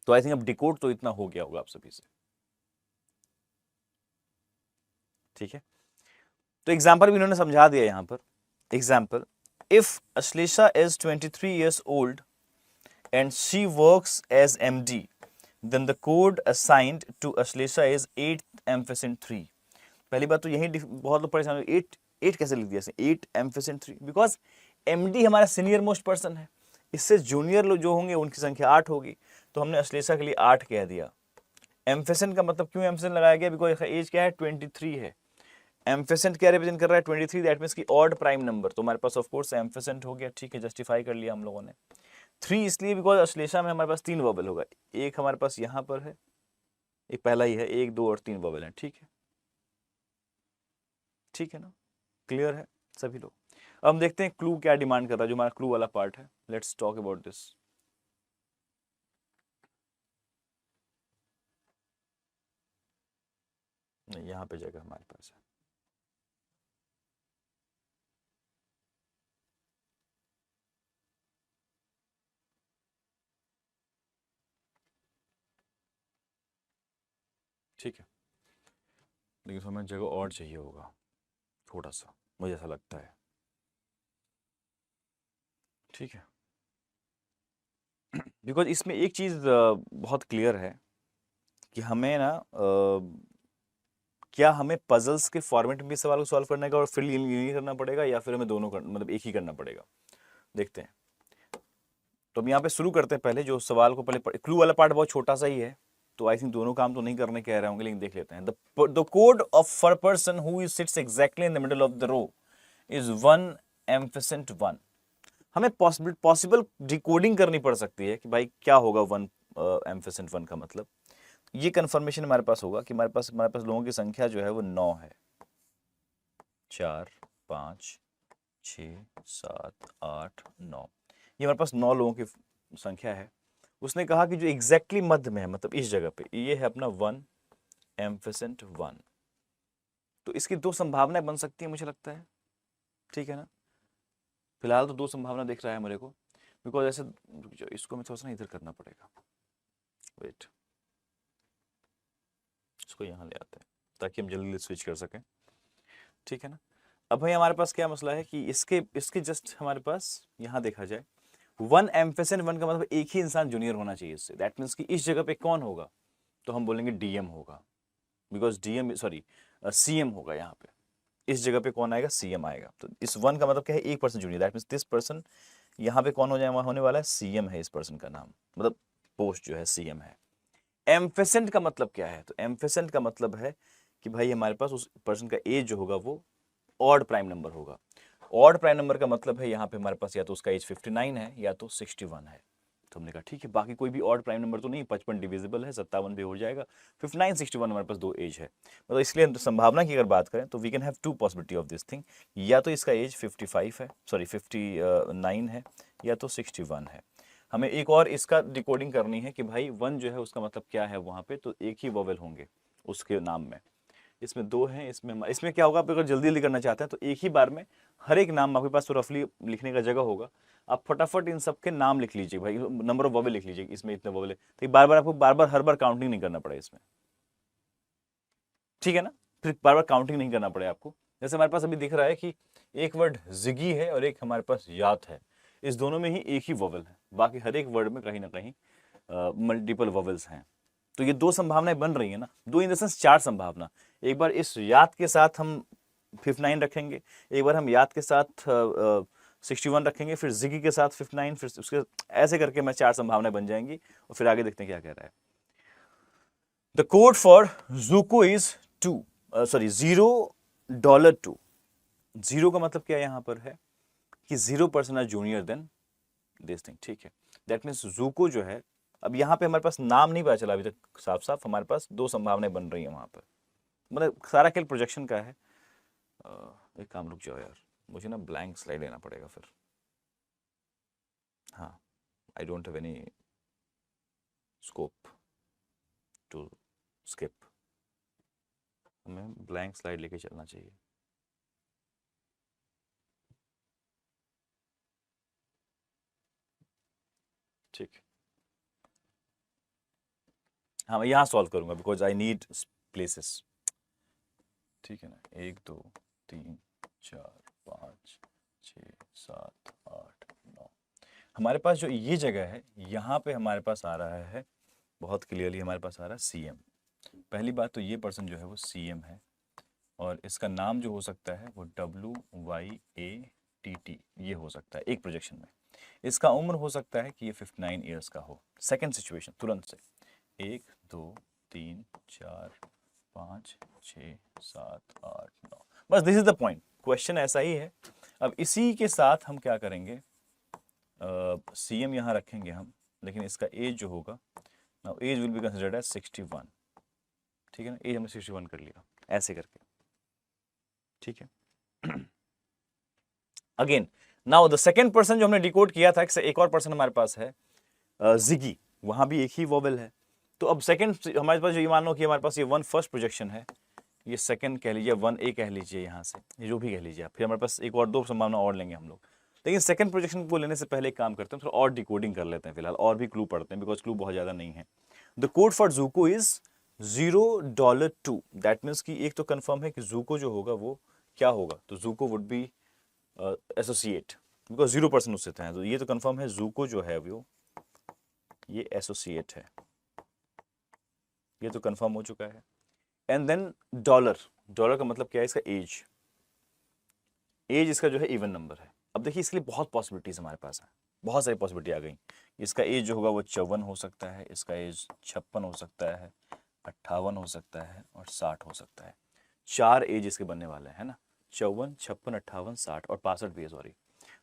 तो आई थिंक अब डिकोड तो इतना हो गया होगा आप सभी से। ठीक है, तो एग्जाम्पल भी इन्होंने समझा दिया यहां पर। Example, if Ashlesha is 23 years old and she works as MD, then the code assigned to Ashlesha is 8 ampersand 3। पहली बात तो यही बहुत लोग परेशान हो, 8 कैसे लिख दिया, 8 ampersand 3, बिकॉज MD हमारा सीनियर मोस्ट पर्सन है, इससे जूनियर लोग जो होंगे उनकी संख्या 8 होगी, तो हमने अश्लेषा के लिए 8 कह दिया। एम्फेसेंट का मतलब क्यों एम्फेसेंट लगाया गया, बिकॉज एज क्या है 23 है। एम्फेसेंट क्या रिप्रेजेंट कर रहा है 23, दैट मींस की ऑड प्राइम नंबर, तो हमारे पास ऑफ कोर्स एम्फेसेंट हो गया। ठीक है, जस्टिफाई कर लिया हम लोगों ने। 3 इसलिए बिकॉज अश्लेषा में हमारे पास 3 वोवेल होगा, एक हमारे पास यहाँ पर है, एक पहला ही है, 1 2 और 3 वोवेल है। ठीक है, ठीक है ना, क्लियर है सभी लोग। अब हम देखते हैं क्लू क्या डिमांड कर रहा है, जो हमारा क्लू वाला पार्ट है। Let's talk about this. नहीं, यहाँ पे जगह हमारे पास है। ठीक है, लेकिन तो हमें जगह और चाहिए होगा थोड़ा सा, मुझे ऐसा लगता है। ठीक है, बिकॉज इसमें एक चीज़ बहुत क्लियर है कि हमें ना क्या हमें पजल्स के फॉर्मेट में भी सवाल को सॉल्व करने का और फिर ये करना पड़ेगा, या फिर हमें दोनों मतलब एक ही करना पड़ेगा। देखते हैं। तो हम यहाँ पे शुरू करते हैं। पहले जो सवाल को पहले क्लू वाला पार्ट बहुत छोटा सा ही है, तो आई थिंक दोनों काम तो नहीं करने कह रहे होंगे, लेकिन देख लेते हैं। The code of for person who sits exactly in the middle of the row is 1 ampersand 1। हमें पॉसिबल डिकोडिंग करनी पड़ सकती है कि भाई क्या होगा 1 एम्फेसेंट 1 का मतलब। ये कंफर्मेशन हमारे पास होगा कि हमारे पास लोगों की संख्या जो है वो 9 है। 4 5 6 7 8 9, ये हमारे पास 9 लोगों की संख्या है। उसने कहा कि जो एग्जैक्टली मध्य में है, मतलब इस जगह पे, ये है अपना 1 एम्फेसेंट 1। तो इसकी 2 संभावनाएं बन सकती है मुझे लगता है। ठीक है ना, फिलहाल तो 2 संभावना दिख रहा है मेरे को, बिकॉज ऐसे इसको मैं थोड़ा सा ना इधर करना पड़ेगा। वेट, इसको यहाँ ले आते हैं ताकि हम जल्दी स्विच कर सकें। ठीक है ना, अब भाई हमारे पास क्या मसला है कि इसके जस्ट हमारे पास यहाँ देखा जाए 1 एम्फेसेंट 1 का मतलब एक ही इंसान जूनियर होना चाहिए इससे। दैट मीन्स कि इस जगह पे कौन होगा, तो हम बोलेंगे डीएम होगा, बिकॉज डीएम सॉरी सीएम होगा। यहाँ पे इस जगह पे कौन आएगा, सीएम आएगा। तो इस 1 का मतलब क्या है, एक person junior, that means this person यहाँ पे कौन हो जाए, होने वाला है सीएम है इस पर्सन का नाम, मतलब पोस्ट जो है सीएम है। एम्फेसेंट का मतलब क्या है, तो एम्फेसेंट का मतलब है कि भाई हमारे पास उस पर्सन का एज जो होगा वो ऑड प्राइम नंबर होगा। ऑड प्राइम नंबर का मतलब है यहाँ पे हमारे पास या तो उसका एज 59 है या तो 61 है। तो हमने कहा ठीक है, बाकी कोई भी ऑड प्राइम नंबर तो नहीं, 55 डिविजिबल है, 57 भी हो जाएगा, 59 61 हमारे पास 2 एज है। मतलब इसलिए संभावना की अगर बात करें तो we can have 2 possibility of this thing, या तो इसका एज 55 है, सॉरी 59 है, या तो 61 है। हमें एक और इसका डिकोडिंग करनी है कि भाई 1 जो है उसका मतलब क्या है वहाँ पे, तो एक ही वोवेल होंगे उसके नाम में। इसमें 2 हैं, इसमें क्या होगा, आप अगर जल्दी जल्दी करना चाहते हैं तो एक ही बार में हर एक नाम आपके पास तो रफली लिखने का जगह होगा, आप फटाफट इन सबके नाम लिख लीजिए, भाई नंबर ऑफ वोवेल लिख लीजिए, इसमें इतने वोवेल है, तो बार बार आपको हर बार काउंटिंग नहीं करना पड़े इसमें। ठीक है ना, फिर बार बार काउंटिंग नहीं करना पड़े आपको। जैसे हमारे पास अभी दिख रहा है कि एक वर्ड जिगी है और एक हमारे पास यात है, इस दोनों में ही एक ही वोवेल है, बाकी हर एक वर्ड में कहीं ना कहीं मल्टीपल वोवेल्स हैं। तो ये 2 संभावनाएं बन रही है ना, 2 इन द सेंस 4 संभावना। एक बार इस याद के साथ हम 59 रखेंगे, एक बार हम याद के साथ 61 रखेंगे, फिर जिगी के साथ 59, फिर उसके ऐसे करके मैं 4 संभावनाएं बन जाएंगी। और फिर आगे देखते हैं क्या कह रहा है। The code for Zuko is 2 sorry $0 0 का मतलब क्या यहाँ पर है कि 0% are junior than this thing. ठीक है, दैट मीन्स ज़ूको जो है अब यहाँ पे हमारे पास नाम नहीं पता चला अभी तक साफ साफ, हमारे पास दो संभावनाएं बन रही हैं वहाँ पर, मतलब सारा खेल प्रोजेक्शन का है। एक काम, रुक जाओ यार, मुझे ना ब्लैंक स्लाइड लेना पड़ेगा फिर। हाँ, I don't have any scope to skip, हमें ब्लैंक स्लाइड लेके चलना चाहिए। ठीक, हाँ मैं यहाँ सॉल्व करूंगा बिकॉज आई नीड प्लेसेस। ठीक है ना, 1 2 3 4 5 6 7 8 9, हमारे पास जो ये जगह है यहाँ पे हमारे पास आ रहा है, बहुत क्लियरली हमारे पास आ रहा है CM। पहली बात तो ये पर्सन जो है वो CM है, और इसका नाम जो हो सकता है वो WYATT ये हो सकता है एक प्रोजेक्शन में। इसका उम्र हो सकता है कि ये 59 ईयर्स का हो। सेकंड सिचुएशन तुरंत से, 1 2 3 4 5 6 7 8 9, बस this is the point, question ऐसा ही है। अब इसी के साथ हम क्या करेंगे, CM यहाँ रखेंगे हम, लेकिन इसका एज जो होगा, now age will be considered as 61। ठीक है ना, एज हमने 61 कर लिया ऐसे करके। ठीक है, again now the second person जो हमने डिकोड किया था, एक और पर्सन हमारे पास है जिगी, वहां भी एक ही वोवेल है। तो अब सेकंड हमारे पास जो, ये मान लो कि हमारे पास ये 1 फर्स्ट प्रोजेक्शन है, ये सेकंड कह लीजिए, 1A कह लीजिए, यहाँ से ये जो भी कह लीजिए आप, फिर हमारे पास एक और 2 संभावना और लेंगे हम लोग। लेकिन सेकंड प्रोजेक्शन को लेने से पहले एक काम करते हैं, थोड़ा और डिकोडिंग कर लेते हैं फिलहाल, और भी क्लू पढ़ते हैं बिकॉज क्लू बहुत ज़्यादा नहीं है। The code for Zuko is $0.2, that means कि एक तो कंफर्म है कि जूको जो होगा वो क्या होगा, तो जूको वुड बी एसोसिएट, बिकॉज 0% उससे था, तो ये तो कंफर्म है जूको जो है वो ये एसोसिएट है, ये तो कंफर्म हो चुका है। एंड देन डॉलर, डॉलर का मतलब क्या है, इसका एज, एज इसका जो है इवन नंबर है। अब देखिए इसके लिए बहुत पॉसिबिलिटीज हमारे पास है, बहुत सारी पॉसिबिलिटी आ गई। इसका एज जो होगा वो 54 हो सकता है, इसका एज 56 हो सकता है, 58 हो सकता है, और 60 हो सकता है। 4 एज इसके बनने वाले हैं ना, 54 56 58 60 और 65 भी है, सॉरी।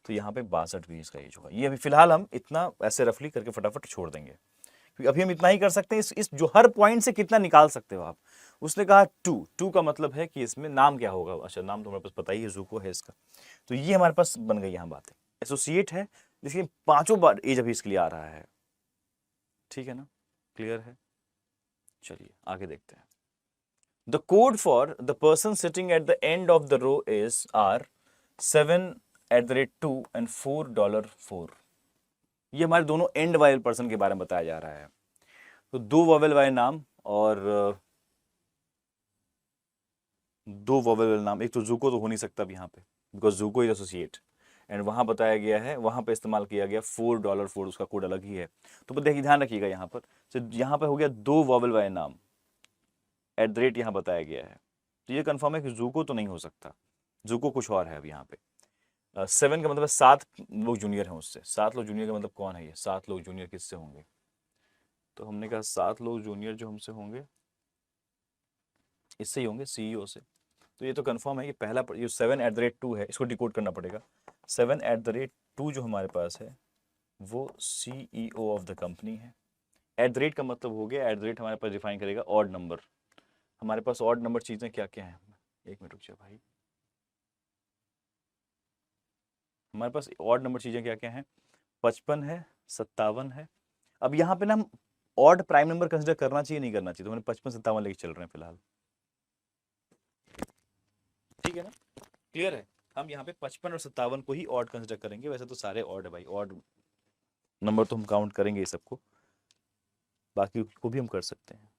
तो यहाँ पे 62 भी इसका एज होगा। ये अभी फिलहाल हम इतना ऐसे रफली करके फटाफट छोड़ देंगे, क्योंकि अभी हम इतना ही कर सकते हैं। इस जो हर पॉइंट से कितना निकाल सकते हो आप। उसने कहा 2 का मतलब है कि इसमें नाम क्या होगा। अच्छा, नाम तो हमारे पास पता ही है, जूको है इसका, तो ये हमारे पास बन गई यहाँ बातें। एसोसिएट है, लेकिन 5 बार एज अभी इसके लिए आ रहा है। ठीक है ना, क्लियर है। चलिए आगे देखते हैं। The code for the person sitting at the end of the row is R 7@2 and $4. ये हमारे दोनों एंड वाले पर्सन के बारे में बताया जा रहा है। तो 2 वोवेल वाले नाम और 2 वोवेल वाले नाम, एक तो जूको तो हो नहीं सकता अब यहाँ पे, बिकॉज जूको इज एसोसिएट, एंड वहां बताया गया है, वहां पे इस्तेमाल किया गया $4, उसका कोड अलग ही है। तो देखिए ध्यान रखिएगा यहाँ पर, तो यहाँ पे हो गया 2 वोवेल वाले नाम, @ यहाँ बताया गया है, तो ये कंफर्म है कि जूको तो नहीं हो सकता, जूको कुछ और है अब यहाँ पे। 7 का मतलब 7 लोग जूनियर हैं उससे। 7 लोग जूनियर का मतलब कौन है ये? 7 लोग जूनियर किससे होंगे? तो हमने कहा 7 लोग जूनियर जो हमसे होंगे, इससे ही होंगे, CEO से। तो ये तो कंफर्म है कि पहला ये 7@2 है, इसको डिकोड करना पड़ेगा। 7@2 जो हमारे पास है वो CEO ऑफ द कंपनी है। @ का मतलब हो गया, @ हमारे पास डिफाइन करेगा ऑड नंबर। हमारे पास ऑड नंबर चीज़ें क्या क्या हैं? एक मिनट रुक जाओ भाई, हमारे पास ऑड नंबर चीज़ें क्या क्या हैं? 55 है, 57 है। अब यहाँ पे ना हम ऑड प्राइम नंबर कंसिडर करना चाहिए नहीं करना चाहिए, तो मैंने 55 57 लेके चल रहे हैं फिलहाल। ठीक है ना, क्लियर है। हम यहाँ पे 55 और 57 को ही ऑड कंसिडर करेंगे, वैसे तो सारे ऑड है भाई, ऑड नंबर तो हम काउंट करेंगे ये सबको, बाकी को भी हम कर सकते हैं।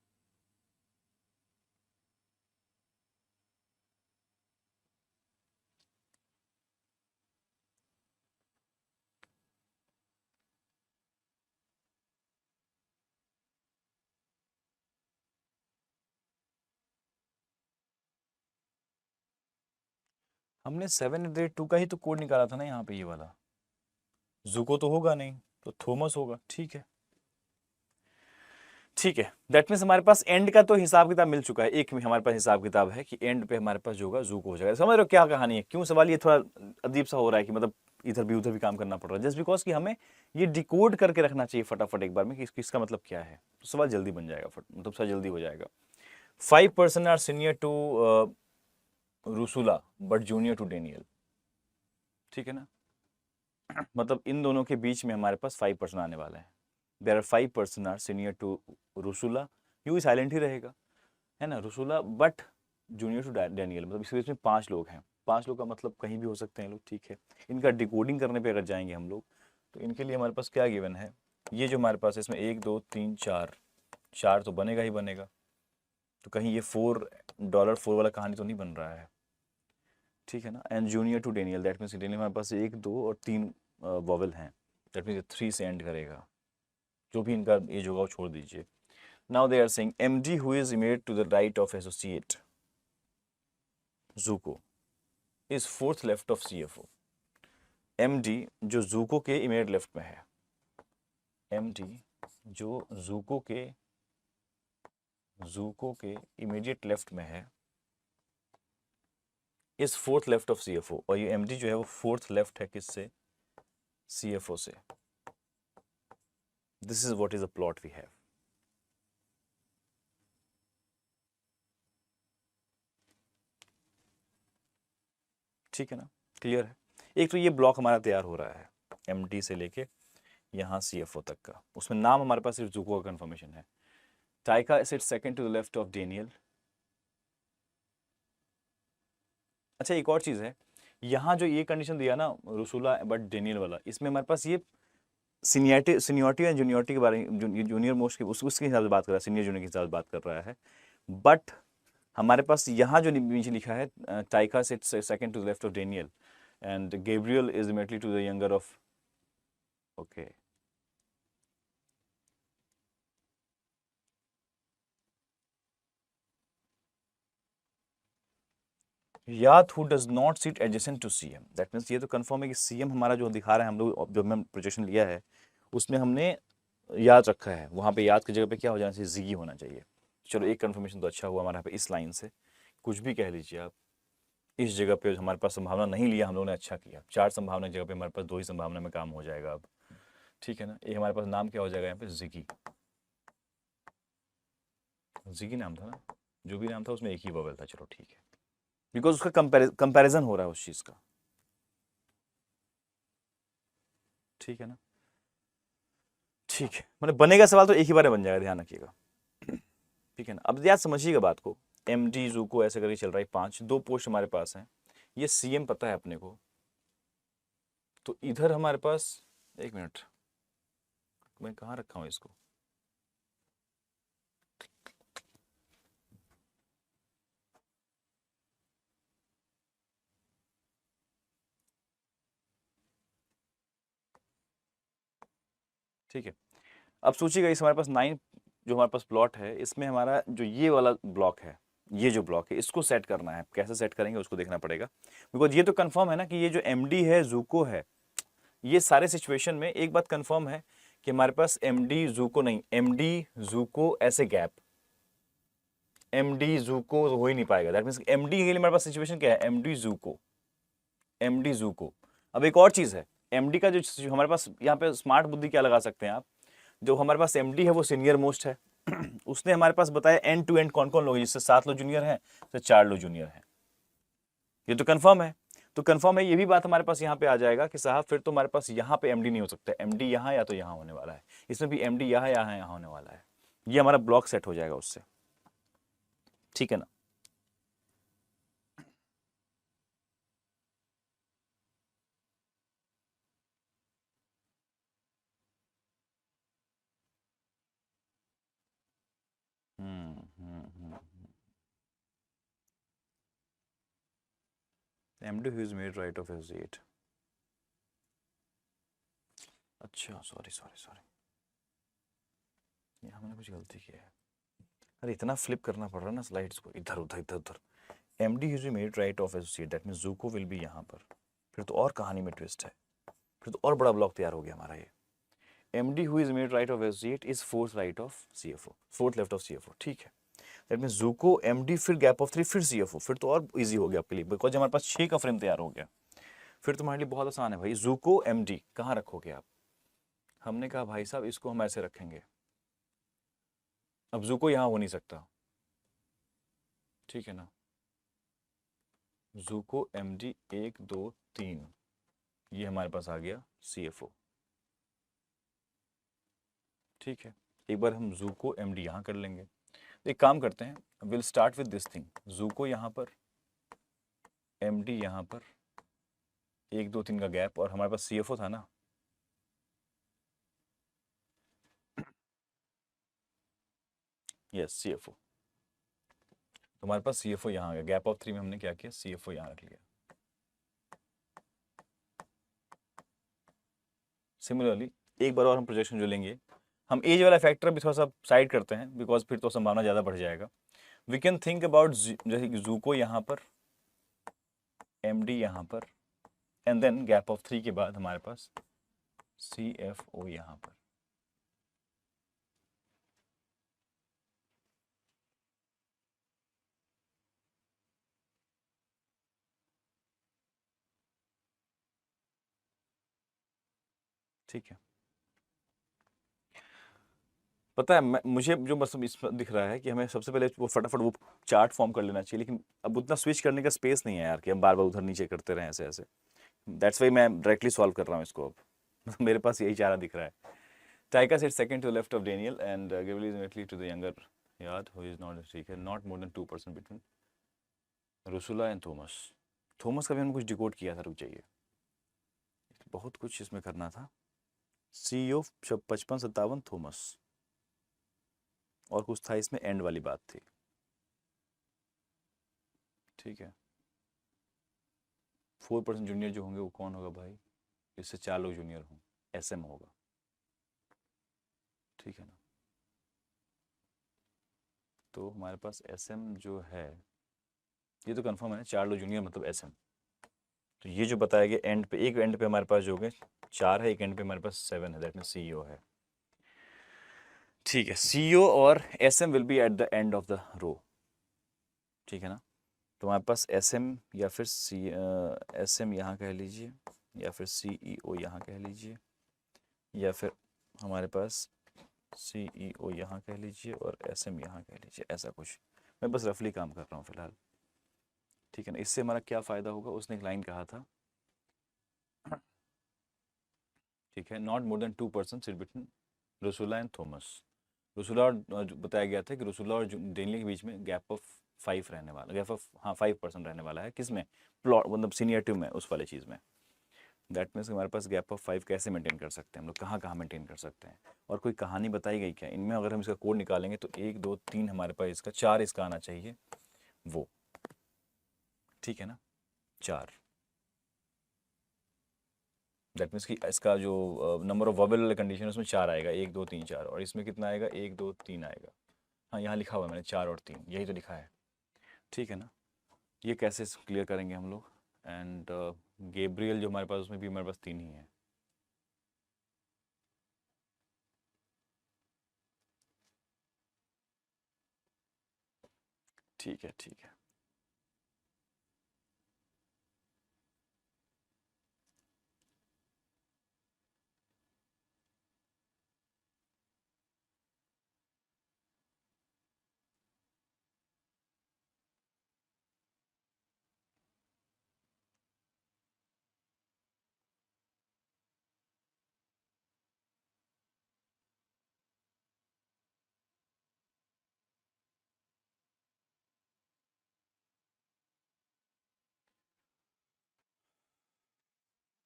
हमने 7/2 का ही तो कोड निकाला था ना यहाँ पे, ये वाला। जूको तो होगा नहीं, तो थॉमस होगा। ठीक है, ठीक है, दैट मीन्स हमारे पास एंड का तो हिसाब किताब मिल चुका है। एक में हमारे पास हिसाब किताब है कि एंड पे हमारे पास जो होगा जूको हो जाएगा। समझ रहे हो क्या कहानी है, क्यों सवाल ये थोड़ा अजीब सा हो रहा है कि मतलब इधर भी उधर भी काम करना पड़ रहा है, जस्ट बिकॉज कि हमें ये डिकोड करके रखना चाहिए फटाफट एक बार में कि इसका मतलब क्या है, तो सवाल जल्दी बन जाएगा, मतलब सवाल जल्दी हो जाएगा। 5% are senior to Rusula but junior to Daniel, ठीक है ना, मतलब इन दोनों के बीच में हमारे पास 5% आने वाला है। There are 5% are senior to Rusula, U silent ही रहेगा, है ना, Rusula but junior to Daniel, मतलब इसके बीच में 5 लोग हैं। 5 लोग का मतलब कहीं भी हो सकते हैं लोग, ठीक है। इनका डिकोडिंग करने पे अगर जाएंगे हम लोग, तो इनके लिए हमारे पास क्या गिवन है, ये जो हमारे पास इसमें 1 2 3 4, 4 तो बनेगा ही बनेगा, तो कहीं ये $4 वाला कहानी तो नहीं बन रहा है, ठीक है ना। And junior to Daniel, that means Daniel हमारे पास 1 2 और 3 वॉवल हैं, दैट मीन्स 3 से एंड करेगा, जो भी इनका एज होगा वो छोड़ दीजिए। Now they are saying MD who is immediate to the right of associate Zuko is fourth left of CFO। MD जो Zuko के इमीडिएट लेफ्ट में है, MD जो Zuko के इमीडिएट लेफ्ट में है, इस फोर्थ लेफ्ट ऑफ CFO, और ये MD जो है वो फोर्थ लेफ्ट है किससे, CFO से। This is what is the plot we have. ठीक है ना, क्लियर है। एक तो ये ब्लॉक हमारा तैयार हो रहा है MD से लेके यहाँ CFO तक का, उसमें नाम हमारे पास सिर्फ Zuko का कंफर्मेशन है। Taika sit second to the left of Daniel. अच्छा एक और चीज़ है, यहाँ जो ये कंडीशन दिया ना रूसुला बट डेनियल वाला, इसमें हमारे पास ये सीनियरिटी एंड जूनियरिटी के बारे में, जूनियर मोस्ट के उसके हिसाब से बात कर रहा है, सीनियर जूनियर के हिसाब से बात कर रहा है। बट हमारे पास यहाँ जो नीचे लिखा है, Taika sits second to the left of Daniel and Gabriel is immediately to the younger of, okay. याद who does not sit adjacent to CM, that means ये तो कंफर्म है कि CM हमारा जो दिखा रहा है, हम लोग जो हमने प्रोजेक्शन लिया है उसमें हमने याद रखा है, वहाँ पे याद की जगह पे क्या हो जाना चाहिए, जिगी होना चाहिए। चलो एक कंफर्मेशन तो अच्छा हुआ हमारा यहाँ पे इस लाइन से, कुछ भी कह लीजिए आप, इस जगह पे हमारे पास संभावना नहीं लिया हम लोगों ने, अच्छा किया। 4 संभावना की जगह पे हमारे पास 2 ही संभावना में काम हो जाएगा अब, ठीक है ना। ये हमारे पास नाम क्या हो जाएगा यहाँ पे, जिगी, जिगी नाम था ना, जो भी नाम था उसमें एक ही बबल था, चलो ठीक है, बिकॉज उसका कंपैरिजन हो रहा है उस चीज़ का, ठीक है ना। ठीक है, मतलब बनेगा सवाल तो एक ही बार में बन जाएगा, ध्यान रखिएगा, ठीक है ना। अब याद समझिएगा बात को, MD Zuko ऐसे करके चल रहा है 5, 2 पोस्ट हमारे पास हैं, ये CM पता है अपने को, तो इधर हमारे पास, एक मिनट मैं कहाँ रखा हूँ इसको, ठीक है। अब सोचिएगा इस हमारे पास 9 जो हमारे पास प्लॉट है, इसमें हमारा जो ये वाला ब्लॉक है, ये जो ब्लॉक है इसको सेट करना है, कैसे सेट करेंगे उसको देखना पड़ेगा, बिकॉज ये तो कंफर्म है ना कि ये जो MD है Zuko है, ये सारे सिचुएशन में एक बात कंफर्म है कि हमारे पास MD Zuko नहीं, MD Zuko ऐसे गैप, MD Zuko हो ही नहीं पाएगा, दैट मीन्स MD के लिए हमारे पास सिचुएशन क्या है, MD Zuko। अब एक और चीज़ है, MD का जो हमारे पास यहाँ पे स्मार्ट बुद्धि क्या लगा सकते हैं आप, जो हमारे पास MD है वो सीनियर मोस्ट है उसने हमारे पास बताया एंड टू एंड कौन कौन लोग हैं, जिससे 7 लोग जूनियर हैं, तो 4 लोग जूनियर हैं, ये तो कंफर्म है। तो कंफर्म है, ये भी बात हमारे पास यहाँ पे आ जाएगा कि साहब फिर तो हमारे पास यहाँ पे MD नहीं हो सकता, MD यहाँ या तो यहाँ होने वाला है, इसमें भी MD यहाँ होने वाला है, ये हमारा ब्लॉक सेट हो जाएगा उससे, ठीक है ना। MD who is made right of associate, अच्छा सॉरी सॉरी सॉरी, ये हमने कुछ गलती की है, अरे इतना फ्लिप करना पड़ रहा है ना स्लाइड्स को, इधर उधर इधर उधर। MD is made right of associate, that means Zuko will be यहाँ पर, फिर तो और कहानी में ट्विस्ट है, फिर तो और बड़ा ब्लॉक तैयार हो गया हमारा ये। MD who is made right of associate is fourth right of CFO, fourth left of CFO, ठीक है। दैट मींस Zuko MD फिर गैप ऑफ 3 फिर CFO, फिर तो और इजी हो गया आपके लिए, बिकॉज हमारे पास 6 का फ्रेम तैयार हो गया। फिर तुम्हारे लिए बहुत आसान है भाई, जूको एमडी कहाँ रखोगे आप? हमने कहा भाई साहब इसको हम ऐसे रखेंगे, अब जूको यहाँ हो नहीं सकता, ठीक है ना, जूको एमडी 1 2 3, ये हमारे पास आ गया CFO, ठीक है। एक बार हम जूको एमडी यहाँ कर लेंगे, एक काम करते हैं, will start with this thing, Zuko यहाँ पर, एमडी यहाँ पर, 1 2 3 का गैप, और हमारे पास CFO था ना, यस CFO, तो हमारे पास CFO यहाँ आ गया, गैप ऑफ 3 में हमने क्या किया, CFO यहाँ रख लिया। सिमिलरली एक बार और हम प्रोजेक्शन जो लेंगे, हम एज वाला फैक्टर भी थोड़ा सा साइड करते हैं, बिकॉज फिर तो संभावना ज़्यादा बढ़ जाएगा। वी कैन थिंक अबाउट जैसे कि जूको यहाँ पर, एमडी यहाँ पर, एंड देन गैप ऑफ 3 के बाद हमारे पास CFO यहाँ पर। ठीक है, पता है मुझे जो मतलब इसमें दिख रहा है कि हमें सबसे पहले वो फटाफट वो चार्ट फॉर्म कर लेना चाहिए, लेकिन अब उतना स्विच करने का स्पेस नहीं है यार कि हम बार बार उधर नीचे करते रहें ऐसे ऐसे। दैट्स वाई मैं डायरेक्टली सॉल्व कर रहा हूँ इसको अब मेरे पास यही चारा दिख रहा है। Taika sit second to the left of Daniel and Givley is immediately to the younger याद हु इज नॉट, ठीक है, not more than 2% between Rusula and Thomas. Thomas का भी हमने कुछ डिकोड किया था, रुक जाइए, बहुत कुछ इसमें करना था। CEO 55 57 थॉमस, और कुछ था इसमें, एंड वाली बात थी, ठीक है। 4% जूनियर जो होंगे वो कौन होगा भाई, इससे 4 लोग जूनियर हों, SM होगा, ठीक है ना। तो हमारे पास SM जो है, ये तो कंफर्म है ना, 4 लोग जूनियर मतलब SM। तो ये जो बताया गया एंड पे, एक एंड पे हमारे पास जो हो गए 4 है, एक एंड पे हमारे पास 7 है, दैट मीन CEO है, ठीक है। CEO और SM will be at the end of the row, ठीक है ना। तो हमारे पास SM या फिर SM यहाँ कह लीजिए, या फिर CEO यहाँ कह लीजिए, या फिर हमारे पास CEO यहाँ कह लीजिए और SM यहाँ कह लीजिए, ऐसा कुछ। मैं बस रफली काम कर रहा हूँ फिलहाल, ठीक है ना। इससे हमारा क्या फ़ायदा होगा, उसने एक लाइन कहा था, ठीक है, not more than 2% sit between Rasula and Thomas. Rasula और जो बताया गया था कि रसुल्ला और डेनियल के बीच में गैप ऑफ 5 रहने वाला, गैप ऑफ हाँ 5% रहने वाला है, किसमें, प्लॉट मतलब सीनियरिटी में, उस वाली चीज़ में। दैट मीन्स हमारे पास गैप ऑफ 5 कैसे मेंटेन कर सकते हैं हम लोग, कहाँ कहाँ मेंटेन कर सकते हैं, और कोई कहानी बताई गई क्या इनमें? अगर हम इसका कोड निकालेंगे तो 1 2 3 हमारे पास इसका, 4 इसका आना चाहिए वो, ठीक है ना, 4। दैट मीन्स कि इसका जो नंबर ऑफ वोवेल कंडीशन है उसमें 4 आएगा, 1 2 3 4, और इसमें कितना आएगा, 1 2 3 आएगा। हाँ यहाँ लिखा हुआ है मैंने 4 और 3, यही तो लिखा है, ठीक है ना। ये कैसे क्लियर करेंगे हम लोग? एंड गेब्रियल जो हमारे पास, उसमें भी हमारे पास 3 ही है, ठीक है, ठीक है।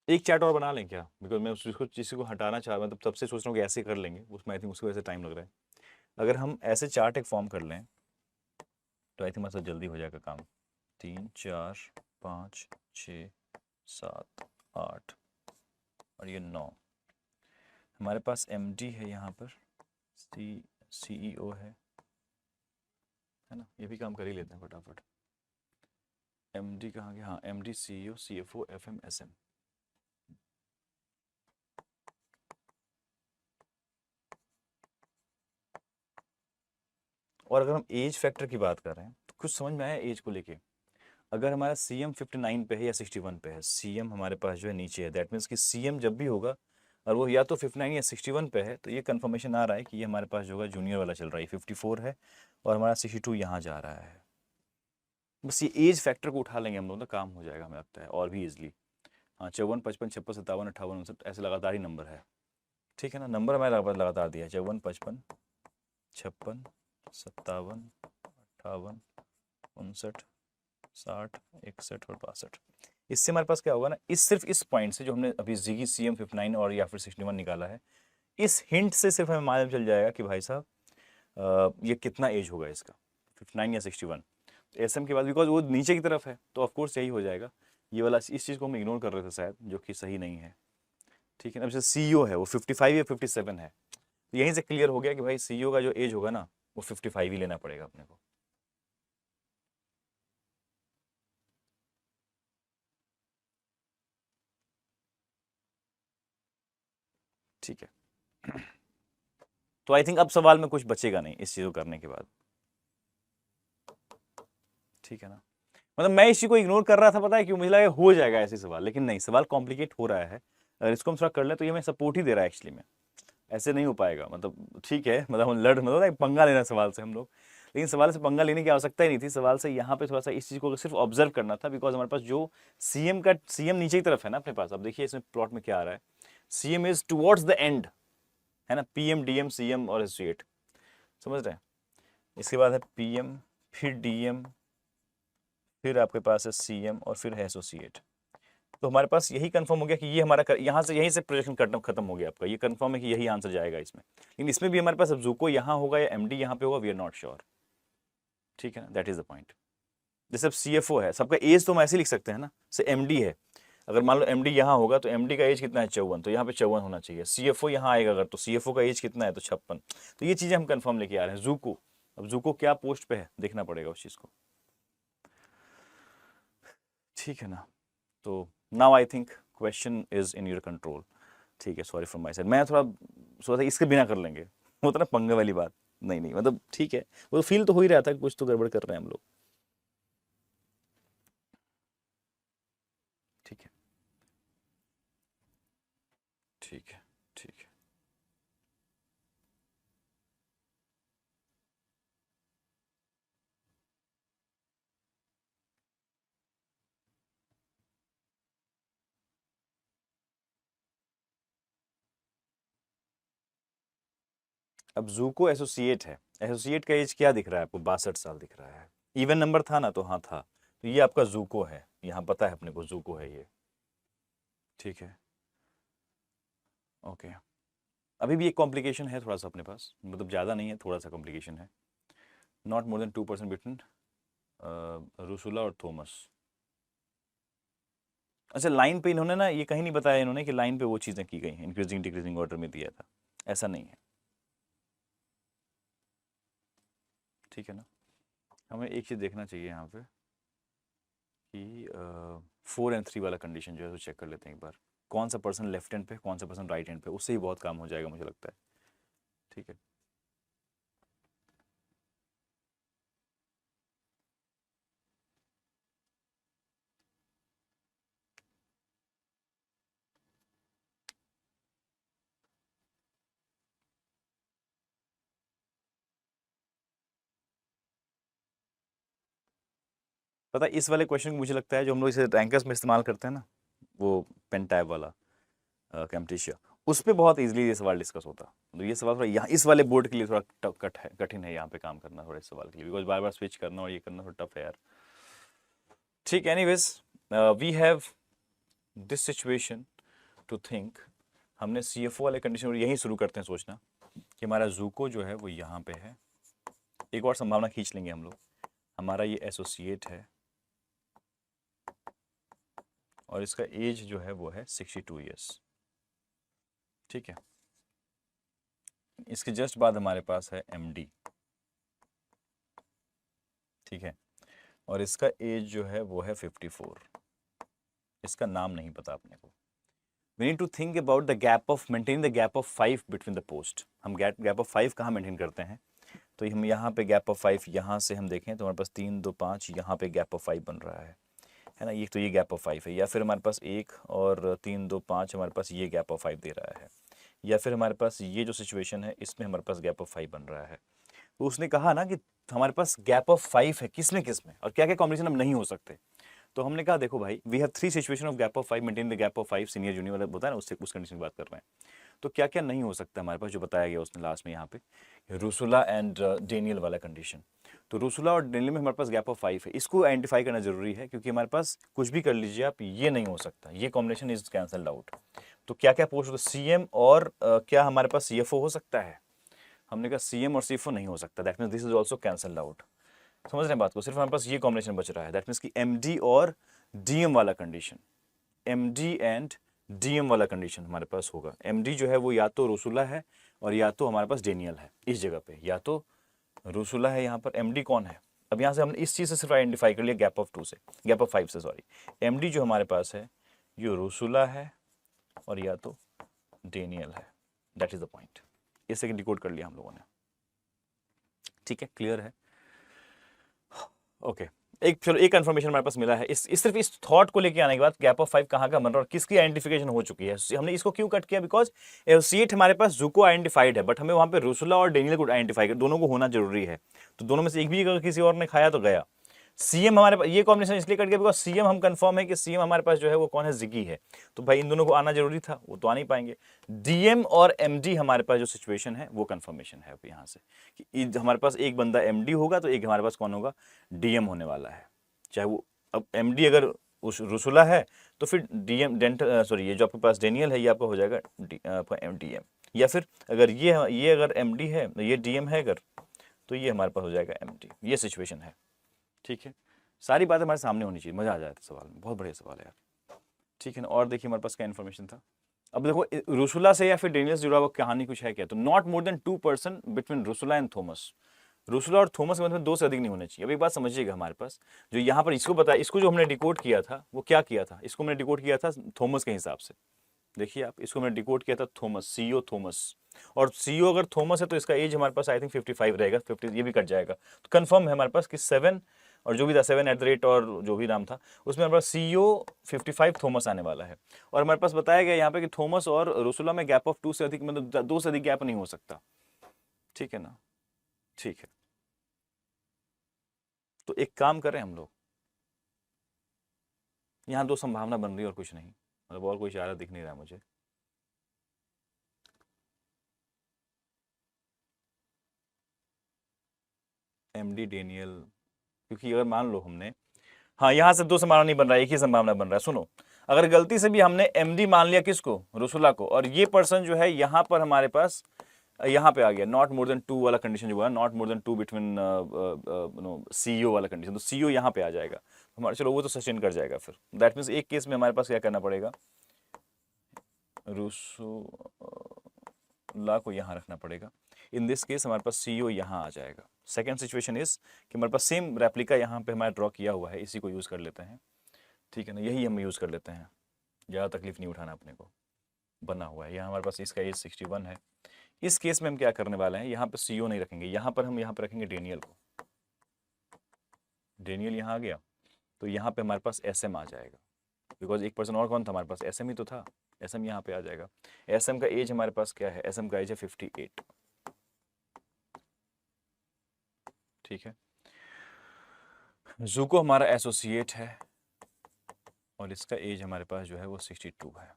एक चैट और बना लें क्या, बिकॉज मैं उसको किसी को हटाना चाह, मतलब तब से सोच रहा हूँ कि ऐसे कर लेंगे, उसमें आई थिंक उसकी वजह से टाइम लग रहा है। अगर हम ऐसे चार्ट एक फॉर्म कर लें तो आई थिंक हमारे साथ जल्दी हो जाएगा काम। 3 4 5 6 7 8 और ये 9, हमारे पास MD है यहाँ पर, CEO है ना, ये भी काम कर ही लेते हैं फटाफट। MD कहाँ गया, हाँ MD CEO CFO FM SM। और अगर हम एज फैक्टर की बात कर रहे हैं तो कुछ समझ में आया एज को लेके? अगर हमारा सीएम 59 पे है या 61 पे है, सीएम हमारे पास जो है नीचे है, दैट मीन्स कि सीएम जब भी होगा और वो या तो 59 या 61 पे है, तो ये कंफर्मेशन आ रहा है कि ये हमारे पास जो होगा जूनियर वाला चल रहा है, 54 है और हमारा 62 यहाँ जा रहा है। बस ये एज फैक्टर को उठा लेंगे हम लोग तो काम हो जाएगा, हमें लगता है, और भी ईजिली। हाँ, 54, 55, 56, 57, 58, 59 ऐसे लगातार ही नंबर है। ठीक है ना, नंबर मैंने लगातार दिया है, 54, 55, 56, 57, 58, 59, 60, 61 और 62। इससे हमारे पास क्या होगा ना, इस सिर्फ इस पॉइंट से जो हमने अभी जी सीएम 59 और या फिर 61 निकाला है, इस हिंट से सिर्फ हमें मालूम चल जाएगा कि भाई साहब ये कितना एज होगा इसका, 59 या 61। एसएम के बाद बिकॉज वो नीचे की तरफ है तो ऑफकोर्स यही हो जाएगा। ये वाला इस चीज़ को हम इग्नोर कर रहे थे शायद, जो कि सही नहीं है। ठीक है ना, जैसे सीईओ है वो 55 या 57 है, तो यहीं से क्लियर हो गया कि भाई सीईओ का जो एज होगा ना वो 55 ही लेना पड़ेगा अपने को। ठीक है, तो आई थिंक अब सवाल में कुछ बचेगा नहीं इस चीज़ को करने के बाद। ठीक है ना, मतलब मैं इस चीज़ को इग्नोर कर रहा था, पता है क्यों, मुझे लगा हो जाएगा ऐसे सवाल, लेकिन नहीं, सवाल कॉम्प्लिकेट हो रहा है। अगर इसको हम थोड़ा कर लें तो ये हमें सपोर्ट ही दे रहा है एक्चुअली में। ऐसे नहीं हो पाएगा, मतलब ठीक है, मतलब हम लड़, मतलब एक पंगा लेना सवाल से हम लोग, लेकिन सवाल से पंगा लेने की आवश्यकता ही नहीं थी। सवाल से यहाँ पे थोड़ा सा इस चीज़ को सिर्फ ऑब्जर्व करना था, बिकॉज हमारे पास जो सीएम नीचे की तरफ है ना अपने पास। अब देखिए इसमें प्लॉट में क्या आ रहा है, CM is towards the end, है ना, पीएम डीएम सीएम और एसोसिएट, समझ रहे हैं। इसके बाद है पीएम, फिर डीएम, फिर आपके पास है सीएम और फिर है एसोसिएट। तो हमारे पास यही कंफर्म हो गया कि ये हमारा यहाँ से यहीं से प्रोजेक्शन खत्म हो गया आपका, ये कंफर्म है कि यही आंसर जाएगा इसमें। लेकिन इसमें भी हमारे पास अब जूको यहाँ होगा या एमडी यहाँ पे होगा, वी आर नॉट श्योर। ठीक है ना, दैट इज द पॉइंट। जैसे अब सीएफओ है, सबका एज तो हम ऐसे लिख सकते हैं ना, से एमडी है, अगर मान लो एमडी यहाँ होगा तो एमडी का एज कितना है, 54, तो यहाँ पे 54 होना चाहिए। सीएफओ यहाँ आएगा अगर, तो सीएफओ का एज कितना है, तो 56। तो ये चीजें हम कंफर्म लेके आ रहे हैं। जूको, अब जूको क्या पोस्ट पे है देखना पड़ेगा उस चीज को। ठीक है ना, तो now I think question is in your control. ठीक है, सॉरी फ्रॉम माय साइड, मैं थोड़ा सोचा था इसके बिना कर लेंगे, वो तो ना पंगे वाली बात। नहीं नहीं, मतलब ठीक है, वो फील तो हो ही रहा था कि कुछ तो गड़बड़ कर रहे हैं हम लोग। ठीक है, ठीक है, ठीक है। अब जूको एसोसिएट है, एसोसिएट का एज क्या दिख रहा है आपको, 62 साल दिख रहा है। इवन नंबर था ना, तो हाँ था, तो ये आपका जूको है, यहाँ पता है अपने को जूको है ये। ठीक है, ओके। अभी भी एक कॉम्प्लिकेशन है थोड़ा सा अपने पास, मतलब ज़्यादा नहीं है, थोड़ा सा कॉम्प्लिकेशन है। नॉट मोर देन 2% बिटवीन रूसुला और थॉमस। अच्छा, लाइन पे इन्होंने ना ये कहीं नहीं बताया इन्होंने कि लाइन पे वो चीज़ें की गई हैं, इंक्रीजिंग डिक्रीजिंग ऑर्डर में दिया था, ऐसा नहीं है। ठीक है ना, हमें एक चीज़ देखना चाहिए यहाँ पे कि 4 and 3 वाला कंडीशन जो है वो चेक कर लेते हैं एक बार, कौन सा पर्सन लेफ्ट हैंड पे, कौन सा पर्सन राइट हैंड पे, उससे ही बहुत काम हो जाएगा मुझे लगता है। ठीक है, पता है इस वाले क्वेश्चन को मुझे लगता है जो हम लोग इसे रैंकर्स में इस्तेमाल करते हैं ना, वो पेन टैब वाला कैम्पटिशिया, उस पर बहुत इजीली ये सवाल डिस्कस होता। तो ये सवाल थोड़ा यहाँ इस वाले बोर्ड के लिए थोड़ा कठिन है यहाँ पे काम करना थोड़ा इस सवाल के लिए, बिकॉज बार बार स्विच करना और ये करना थोड़ा टफ है यार। ठीक, anyways we have this situation to think. हमने सीएफओ वाले कंडीशन यहीं शुरू करते हैं सोचना कि हमारा जूको जो है वो यहाँ पे है। एक और संभावना खींच लेंगे हम लोग, हमारा ये एसोसिएट है और इसका एज जो है वो है 62 ईयर्स। ठीक है, इसके जस्ट बाद हमारे पास है एमडी। ठीक है, और इसका एज जो है वो है 54, इसका नाम नहीं पता अपने को। We need to think about the gap of, maintain the gap of 5 between the post. हम गैप ऑफ 5 कहाँ मेंटेन करते हैं, तो हम यहाँ पे गैप ऑफ 5 यहाँ से हम देखें तो हमारे पास 3 2 5 यहाँ पे गैप ऑफ 5 बन रहा है ना। ये तो ये गैप ऑफ 5 है, या फिर हमारे पास 1 और 3 2 5 हमारे पास ये गैप ऑफ 5 दे रहा है, या फिर हमारे पास ये जो सिचुएशन है इसमें हमारे पास गैप ऑफ 5 बन रहा है। तो उसने कहा ना कि हमारे पास गैप ऑफ 5 है किस में और क्या क्या कॉम्बिनेशन अब नहीं हो सकते। तो हमने कहा देखो भाई, we have 3 situation of gap of 5, maintain the gap of 5 senior junior वाला होता है ना, उससे उस कंडीशन की बात कर रहे हैं। तो क्या क्या नहीं हो सकता हमारे पास, जो बताया गया उसने लास्ट में यहाँ पे, रूसुला एंड डेनियल वाला कंडीशन। तो रूसुला और डेनियल में हमारे पास गैप ऑफ 5 है, इसको आइडेंटिफाई करना जरूरी है, क्योंकि हमारे पास कुछ भी कर लीजिए आप, ये नहीं हो सकता, ये कॉम्बिनेशन इज कैंसल्ड आउट। तो क्या क्या पोस्ट होता है, सीएम और क्या हमारे पास सीएफओ हो सकता है, हमने कहा सीएम और सीएफओ नहीं हो सकता, that means this is also cancelled out. समझ रहे हैं बात को, सिर्फ हमारे पास ये कॉम्बिनेशन बच रहा है, दैट मीन्स कि एमडी और डीएम वाला कंडीशन, एमडी एंड डीएम वाला कंडीशन हमारे पास होगा। एमडी जो है वो या तो रूसुला है और या तो हमारे पास डेनियल है, इस जगह पे या तो रूसुला है, यहाँ पर एमडी कौन है। अब यहाँ से हमने इस चीज़ से सिर्फ आइडेंटिफाई कर लिया गैप ऑफ 2 से, गैप ऑफ 5 से सॉरी। एमडी जो हमारे पास है ये रूसुला है और या तो डेनियल है, दैट इज द पॉइंट। इसे डिकोड कर लिया हम लोगों ने, ठीक है, क्लियर है, ओके। एक चलो एक कंफर्मेशन हमारे पास मिला है, इस सिर्फ इस थॉट को लेके आने के बाद गैप ऑफ 5 कहाँ का बन रहा है और किसकी आइडेंटिफिकेशन हो चुकी है। हमने इसको क्यों कट किया, बिकॉज एसोसिएट हमारे पास जुको आइडेंटिफाइड है, बट हमें वहां पे रूसुला और डेनियल को आइडेंटिफाई कर, दोनों को होना जरूरी है। तो दोनों में से एक भी अगर किसी और ने खाया तो गया। सीएम हमारे पास ये कॉम्बिनेशन इसलिए कट गया बिकॉज सीएम हम कंफर्म है कि सीएम हमारे पास जो है वो कौन है, जिगी है। तो भाई इन दोनों को आना जरूरी था, वो तो आ नहीं पाएंगे। डीएम और एमडी हमारे पास जो सिचुएशन है वो कंफर्मेशन है अब यहाँ से कि हमारे पास एक बंदा एमडी होगा तो एक हमारे पास कौन होगा, डीएम होने वाला है। चाहे वो अब एमडी अगर उस रूसुला है तो फिर डीएम डेंटल सॉरी ये जो आपके पास डेनियल है ये आपका हो जाएगा डीएम, या फिर अगर ये अगर एमडी है ये डीएम है अगर, तो ये हमारे पास हो जाएगा एमडी। ये सिचुएशन है, ठीक है। सारी बातें हमारे सामने होनी चाहिए, मजा आ जाता है सवाल में, बहुत बढ़िया सवाल है यार, ठीक है ना। और देखिए हमारे पास क्या इन्फॉर्मेशन था। अब देखो रूसुला से या फिर डेनियल से जुड़ा हुआ कहानी कुछ है क्या, तो not more than 2% between Rusula and Thomas. Rusula और थॉमस के मध्य में 2 से अधिक नहीं होने चाहिए। अब एक बात समझिएगा, हमारे पास जो यहाँ पर इसको बताया, इसको जो हमने डिकोड किया था वो क्या किया था, इसको मैंने डिकोड किया था थॉमस के हिसाब से। देखिए आप, इसको मैंने डिकोड किया था थॉमस, सीईओ थॉमस, और सीईओ अगर थॉमस है तो इसका एज हमारे पास आई थिंक 55 रहेगा, 50 ये भी कट जाएगा। तो कंफर्म है हमारे पास कि 7 और जो भी था 7 और जो भी नाम था उसमें हमारे पास सीईओ 55 थॉमस आने वाला है। और हमारे पास बताया गया यहाँ पे कि थॉमस और रूसुला में गैप ऑफ 2 से अधिक, मतलब 2 से अधिक गैप नहीं हो सकता, ठीक है ना, ठीक है। तो एक काम करें हम लोग, यहाँ 2 संभावना बन रही है और कुछ नहीं, मतलब और कोई इशारा दिख नहीं रहा मुझे। एमडी डेनियल, क्योंकि अगर मान लो हमने, हाँ यहाँ से 2 संभावना नहीं बन रहा है, एक ही संभावना बन रहा है। सुनो, अगर गलती से भी हमने एमडी मान लिया किसको, रूसुला को, और ये पर्सन जो है यहाँ पर हमारे पास यहाँ पे आ गया नॉट मोर देन 2 वाला कंडीशन जो हुआ, not more than 2 between no CEO वाला कंडीशन, तो सीईओ यहाँ पे आ जाएगा हमारे, चलो वो तो सस्टेन कर जाएगा फिर। दैट मीन्स एक केस में हमारे पास क्या करना पड़ेगा, रूसुला को यहाँ रखना पड़ेगा। इन दिस केस हमारे पास सीईओ यहाँ आ जाएगा। सेकेंड सिचुएशन इज कि हमारे पास सेम रेप्लिका यहाँ पे हमारा ड्रॉ किया हुआ है, इसी को यूज़ कर लेते हैं, ठीक है ना, यही हम यूज़ कर लेते हैं, ज़्यादा तकलीफ नहीं उठाना अपने को, बना हुआ है यहाँ हमारे पास, इसका एज 61 है। इस केस में हम क्या करने वाले हैं, यहाँ पर सीईओ नहीं रखेंगे, यहाँ पर हम यहाँ पर रखेंगे डेनियल को। डेनियल यहाँ आ गया तो यहाँ पे हमारे पास एसएम आ जाएगा, बिकॉज एक पर्सन और कौन था हमारे पास, एसएम ही तो था, एसएम यहाँ पे आ जाएगा। एसएम का एज हमारे पास क्या है, एसएम का एज है 58, ठीक है। जूको हमारा एसोसिएट है और इसका एज हमारे पास जो है वो 62 है।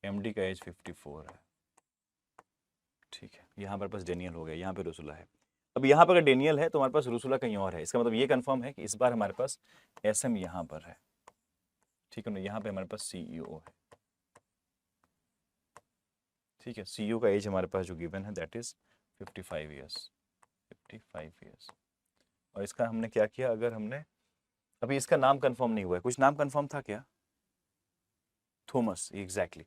एमडी का एज 54 है, ठीक है। यहाँ पर पास डेनियल हो गया, यहाँ पे रूसुला है। अब यहाँ पर अगर डेनियल है तो हमारे पास रूसुला कहीं और है, इसका मतलब ये कंफर्म है कि इस बार हमारे पास एसएम यहाँ पर है, ठीक है ना। यहाँ पे हमारे पास सीईओ है, ठीक है। सीईओ का एज हमारे पास जो गिवन है दैट इज 55 ईयर्स, 55 ईयर्स। और इसका हमने क्या किया, अगर हमने अभी इसका नाम कंफर्म नहीं हुआ है, कुछ नाम कंफर्म था क्या, थॉमस, एग्जैक्टली।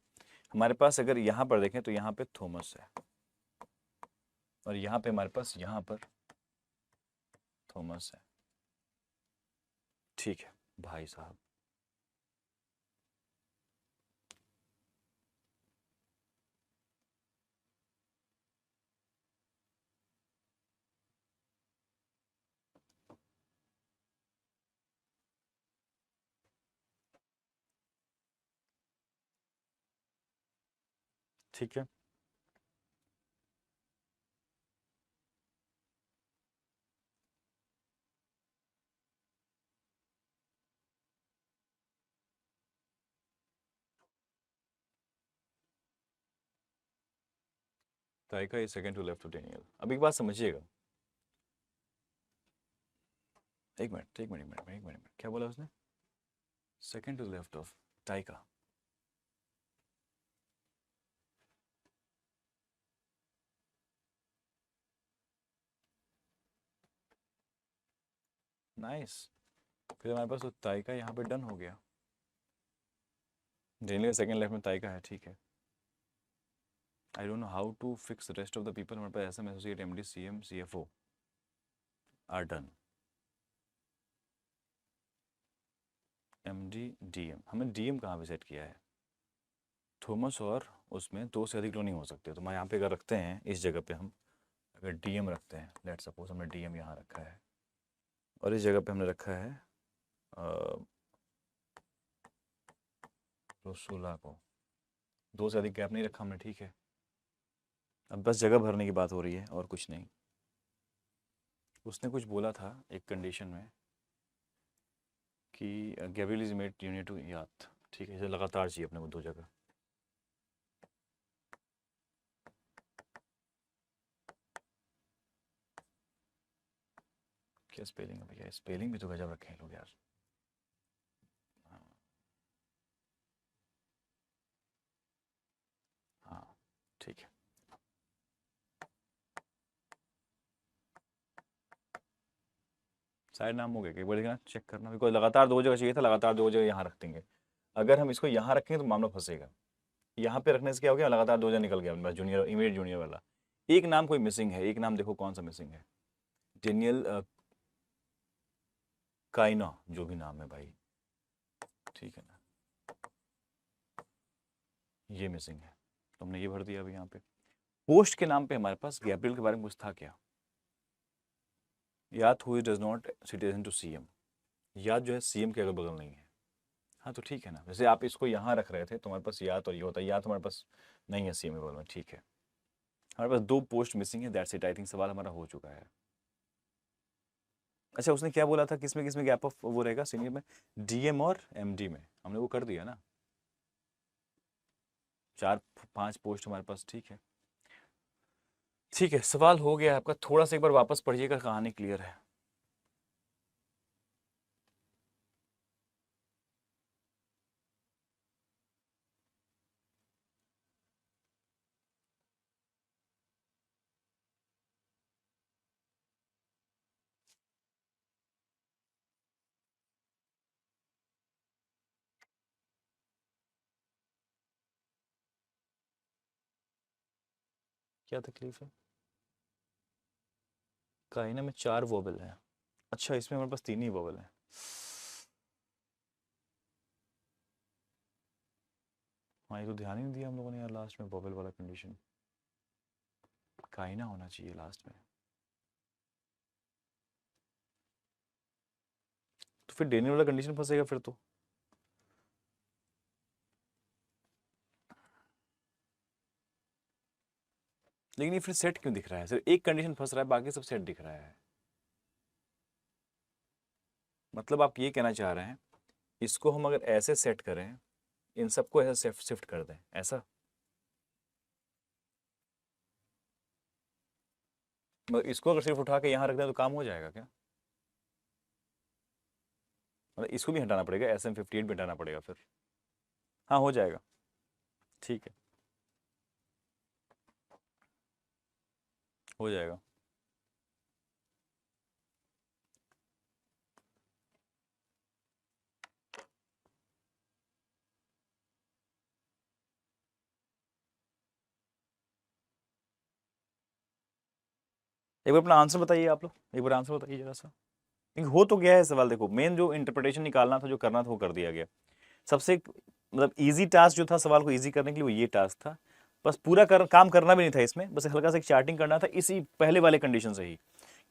हमारे पास अगर यहाँ पर देखें तो यहाँ पे थॉमस है और यहाँ पे हमारे पास यहाँ पर थॉमस है, ठीक है भाई साहब। ठीक है, Taika is second to left of Daniel. अब एक बात समझिएगा, एक मिनट एक मिनट एक मिनट एक मिनट, क्या बोला उसने? Second to left of Taika. Nice, फिर हमारे पास तो ताइका यहाँ पे डन हो गया। डेनियल सेकंड लेफ्ट में ताइका है, ठीक है। I don't know how to fix rest of the people. हमारे पास SM associate MD CM CFO are done. MD DM, हमें डीएम कहाँ पे सेट किया है? थॉमस और उसमें दो से अधिक लोग नहीं हो सकते, तो मैं यहाँ पे अगर रखते हैं इस जगह पे, हम अगर डीएम रखते हैं, लेट सपोज हमने डीएम यहाँ रखा है और इस जगह पे हमने रखा है रसूला को, दो से अधिक गैप नहीं रखा हमने, ठीक है। अब बस जगह भरने की बात हो रही है और कुछ नहीं। उसने कुछ बोला था एक कंडीशन में कि Gabriel is made unit to याद, ठीक है, इसे लगातार चाहिए अपने को दो जगह। क्या स्पेलिंग है भैया? स्पेलिंग भी तो गजब रखे हैं लोग यार। हाँ ठीक है, साइड नाम हो गया, एक बार देखना चेक करना, बिकॉज लगातार दो जगह चाहिए था, लगातार दो जगह यहाँ रख देंगे। अगर हम इसको यहाँ रखें तो मामला फंसेगा। यहाँ पे रखने से क्या हो गया, लगातार दो जगह निकल गया बस, जूनियर इमीडिएट जूनियर वाला। एक नाम कोई मिसिंग है, एक नाम देखो कौन सा मिसिंग है। डेनियल काइना, जो भी नाम है भाई, ठीक है ना, ये मिसिंग है, तो हमने ये भर दिया अभी यहाँ पे। पोस्ट के नाम पे हमारे पास गैब्रियल के बारे में कुछ था क्या? याद who does not citizen to CM, याद जो है सीएम के अगल बगल नहीं है। हाँ तो ठीक है ना, जैसे आप इसको यहाँ रख रहे थे तो हमारे पास याद और ये होता है, याद हमारे पास नहीं है सीएम के बगल में, ठीक है। हमारे पास दो पोस्ट मिसिंग है, दैट्स इट। आई थिंक सवाल हमारा हो चुका है। अच्छा, उसने क्या बोला था, किसमें गैप ऑफ वो रहेगा सीनियर में? डीएम और एमडी में, हमने वो कर दिया ना, 4-5 पोस्ट हमारे पास, ठीक है। ठीक है, सवाल हो गया आपका, थोड़ा सा एक बार वापस पढ़िएगा, कहानी क्लियर है। क्या तकलीफ है? काइना में 4 वोबल है। अच्छा, इसमें हमारे पास 3 ही वोबल है। हाँ, ये तो ध्यान ही नहीं दिया हम लोगों ने यार, लास्ट में वोबल वाला कंडीशन काइना होना चाहिए लास्ट में। तो फिर डेनियल वाला कंडीशन फंसेगा फिर तो। लेकिन ये फिर सेट क्यों दिख रहा है? सिर्फ एक कंडीशन फंस रहा है, बाकी सब सेट दिख रहा है। मतलब आप ये कहना चाह रहे हैं, इसको हम अगर ऐसे सेट करें, इन सबको ऐसे शिफ्ट कर दें, ऐसा? मतलब इसको अगर सिर्फ उठा के यहाँ रख दें तो काम हो जाएगा क्या? मतलब इसको भी हटाना पड़ेगा, SM58 भी हटाना पड़ेगा फिर? हाँ हो जाएगा, ठीक है, हो जाएगा। एक बार अपना आंसर बताइए आप लोग, एक बार आंसर बताइए जरा सा। क्योंकि हो तो गया है सवाल, देखो मेन जो इंटरप्रिटेशन निकालना था, जो करना था वो कर दिया गया। सबसे मतलब इजी टास्क जो था सवाल को इजी करने के लिए, वो ये टास्क था। बस पूरा काम करना भी नहीं था इसमें, बस हल्का सा एक चार्टिंग करना था इसी पहले वाले कंडीशन से ही,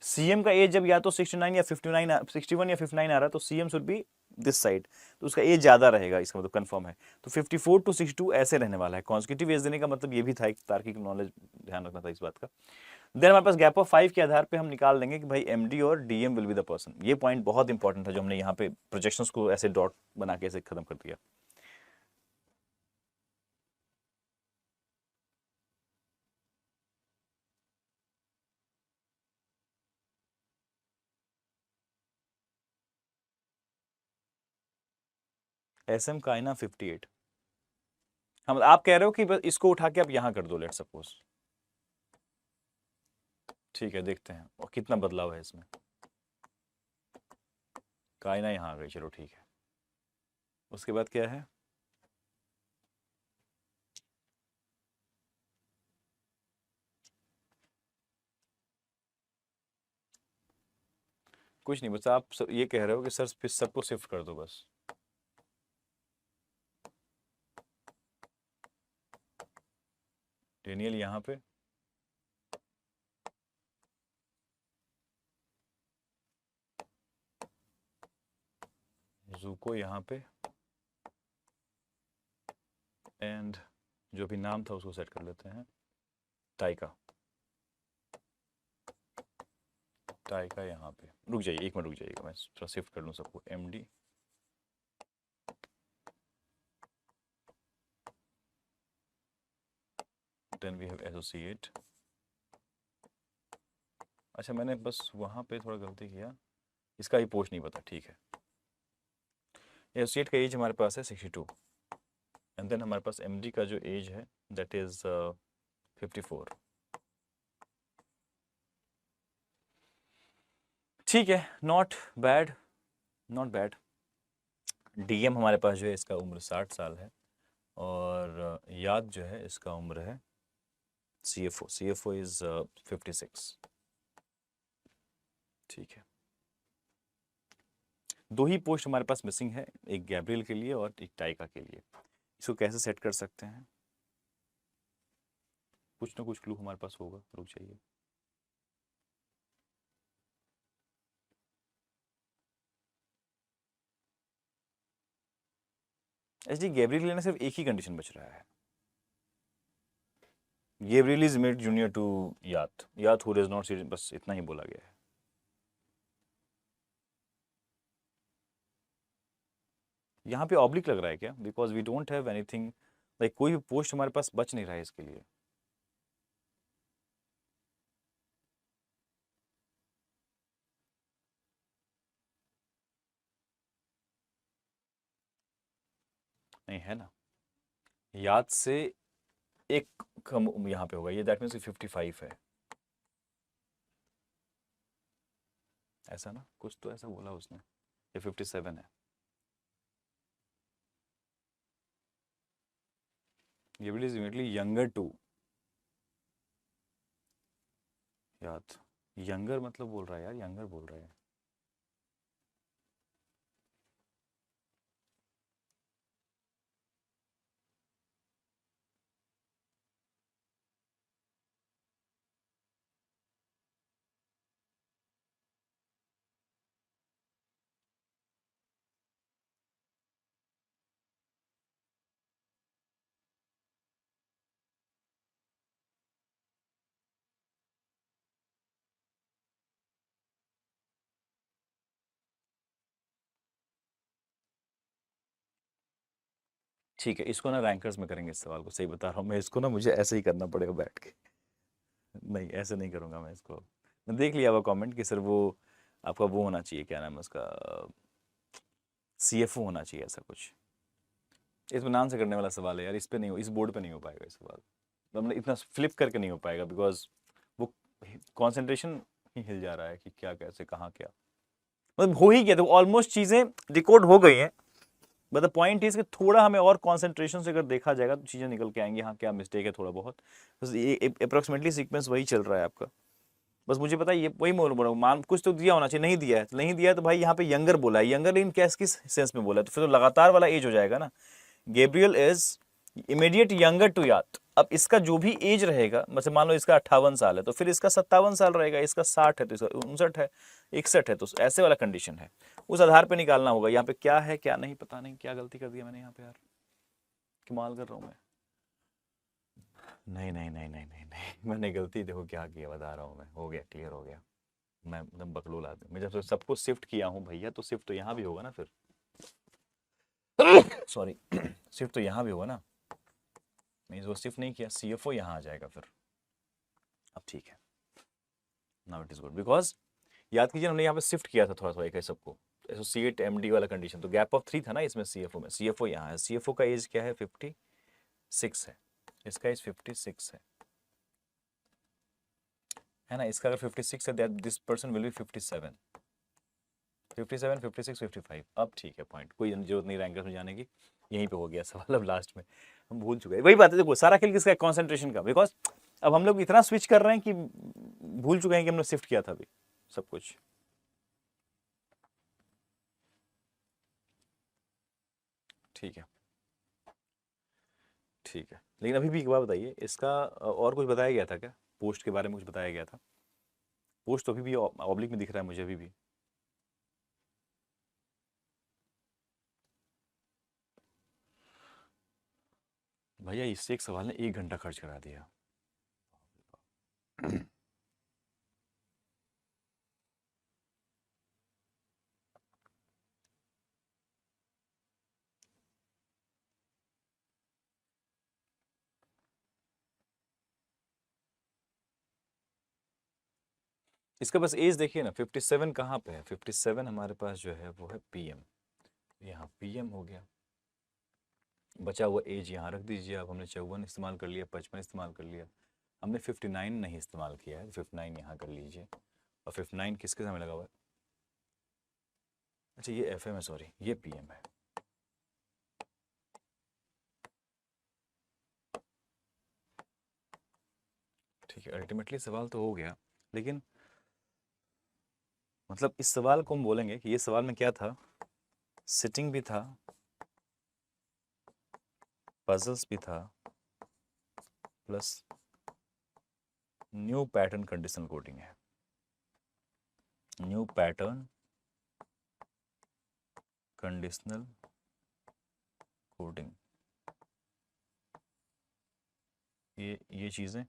सीएम का एज जब या तो 69 या 59 61 या 59 आ रहा है तो CM should be this side, तो उसका एज ज्यादा रहेगा, इसका मतलब कंफर्म है। तो 54 टू 62 ऐसे रहने वाला है। कॉन्जिक्यूटिव एज देने का मतलब ये भी था, एक तार्किक नॉलेज ध्यान रखना था इस बात का। देन हमारे पास गैप ऑफ 5 के आधार पे हम निकाल देंगे कि भाई एमडी और DM will be the person. ये पॉइंट बहुत इंपॉर्टेंट था जो हमने यहाँ पे प्रोजेक्शंस को ऐसे डॉट बना के ऐसे खत्म कर दिया। एसएम का आईना 58, हम आप कह रहे हो कि बस इसको उठा के आप यहाँ कर दो, लेट सपोज, ठीक है देखते हैं और कितना बदलाव है इसमें। कायना यहाँ आ गई, चलो ठीक है। उसके बाद क्या है, कुछ नहीं, बस आप ये कह रहे हो कि सर सबको शिफ्ट कर दो बस। डेनियल यहाँ पे, जूको यहाँ पे, एंड जो भी नाम था उसको सेट कर लेते हैं, टाइका। टाइका यहाँ पे, रुक जाइए एक मिनट रुक जाइएगा, मैं थोड़ा शिफ्ट कर लूँ सबको। MD then we have associate. अच्छा मैंने बस वहाँ पे थोड़ा गलती किया, इसका ही पोस्ट नहीं पता, ठीक है। एसोसिएट का एज हमारे पास है 62, एंड देन हमारे पास एमडी का जो एज है दैट इज 54। ठीक है, not bad, not bad. DM हमारे पास जो है इसका उम्र 60 साल है, और याद जो है इसका उम्र है सीएफओ इज 56। ठीक है, दो ही पोस्ट हमारे पास मिसिंग है, एक गैब्रियल के लिए और एक टाइका के लिए। इसको कैसे सेट कर सकते हैं, कुछ ना कुछ क्लू हमारे पास होगा, रुक जाइए। एचडी गैब्रियल लेने सिर्फ एक ही कंडीशन बच रहा है, Gabriel is made junior to यात हु डज नॉट सी, बस इतना ही बोला गया है। यहाँ पे ऑब्लिक लग रहा है क्या, because we don't have anything, like कोई भी पोस्ट हमारे पास बच नहीं रहा है इसके लिए। नहीं है ना, याद से एक कम यहाँ पे होगा, ये दैट मीन्स 55 है, ऐसा ना, कुछ तो ऐसा बोला उसने, ये 57 है। ये भी इज इमीडिएटली यंगर टू याद, यंगर मतलब बोल रहा है यार, यंगर बोल रहा है। ठीक है, इसको ना रैंकर्स में करेंगे इस सवाल को, सही बता रहा हूँ मैं, इसको ना मुझे ऐसे ही करना पड़ेगा बैठ के, नहीं ऐसे नहीं करूँगा मैं इसको। मैं देख लिया हुआ कमेंट कि सर वो आपका वो होना चाहिए, क्या नाम है उसका, सीएफओ होना चाहिए, ऐसा कुछ। इसमें नाम से करने वाला सवाल है यार, इस पे नहीं हो, इस बोर्ड पे नहीं हो पाएगा ये सवाल, मतलब इतना फ्लिप करके नहीं हो पाएगा, बिकॉज वो कंसंट्रेशन ही हिल जा रहा है कि क्या कैसे कहाँ क्या, मतलब हो ही गया, तो ऑलमोस्ट चीज़ें डिकोड हो गई हैं, बट द पॉइंट इज कि थोड़ा हमें और कंसंट्रेशन से अगर देखा जाएगा तो चीज़ें निकल के आएंगी, हाँ क्या मिस्टेक है थोड़ा बहुत, बस ये अप्रोक्सीमेटली सीक्वेंस वही चल रहा है आपका। बस मुझे पता है ये वही बोल रहा हूँ, मान कुछ तो दिया होना चाहिए, नहीं दिया है, नहीं दिया है तो भाई यहाँ पे यंगर बोला है, यंगर इन कैस किस सेंस में बोला है, तो फिर तो लगातार वाला एज हो जाएगा ना। Gabriel is immediate younger to याद। अब इसका जो भी एज रहेगा, मतलब मान लो इसका 58 साल है तो फिर इसका 57 साल रहेगा, इसका 60 है तो इसका 59 है, 61 है तो ऐसे वाला कंडीशन है। उस आधार पे निकालना होगा। यहाँ पे क्या है क्या नहीं, पता नहीं क्या गलती कर दिया मैंने यहाँ पे यार, कमाल कर रहा हूँ मैं। नहीं नहीं नहीं नहीं नहीं नहीं मैंने गलती देखो क्या किया, बता रहा हूँ मैं। हो गया, क्लियर हो गया। मैं एकदम बकलोल आदमी, मैं जब सब कुछ शिफ्ट किया हूँ भैया, तो शिफ्ट तो यहाँ भी होगा ना फिर। सॉरी शिफ्ट तो यहाँ भी होगा ना, मीन्स वो शिफ्ट नहीं किया, सीएफओ यहाँ आ जाएगा फिर। अब ठीक है, now it is good, because याद कीजिए हमने यहाँ पे शिफ्ट किया था थोड़ा थोड़ा एक सबको, एसोसिएट एमडी वाला कंडीशन, तो गैप ऑफ 3 था ना इसमें सीएफओ में। सीएफओ यहाँ है, सीएफओ का एज क्या है 56 है, इसका एज 56 है ना। इसका अगर 56 है, that this person will be 57, 57, 56, 55। अब ठीक है, पॉइंट कोई जरूरत नहीं रैंकर्स में जाने की, यहीं पे हो गया सवाल। अब लास्ट में हम भूल चुके हैं, वही बात है देखो, सारा खेल किसका है, कॉन्सेंट्रेशन का। बिकॉज अब हम लोग इतना स्विच कर रहे हैं कि भूल चुके हैं कि हमने शिफ्ट किया था अभी सब कुछ। ठीक है ठीक है, लेकिन अभी भी एक बात बताइए, इसका और कुछ बताया गया था क्या, पोस्ट के बारे में कुछ बताया गया था? पोस्ट तो अभी भी ऑब्लिक में दिख रहा है मुझे अभी भी। भैया इससे एक सवाल ने 1 घंटा खर्च करा दिया। इसका बस एज देखिए ना, 57 कहाँ पे है, 57 हमारे पास जो है वो है पीएम, यहाँ पीएम हो गया। बचा हुआ एज यहाँ रख दीजिए आप, हमने 54 इस्तेमाल कर लिया, 55 इस्तेमाल कर लिया, हमने 59 नहीं इस्तेमाल किया है, 59 यहाँ कर लीजिए। और 59 किसके समय लगा हुआ है, अच्छा ये एफएम है, सॉरी ये पीएम है। ठीक है, अल्टीमेटली सवाल तो हो गया, लेकिन मतलब इस सवाल को हम बोलेंगे कि ये सवाल में क्या था, सिटिंग भी था, पजल्स भी था, plus new pattern conditional coding है। न्यू पैटर्न कंडीशनल कोडिंग, ये चीज़ें,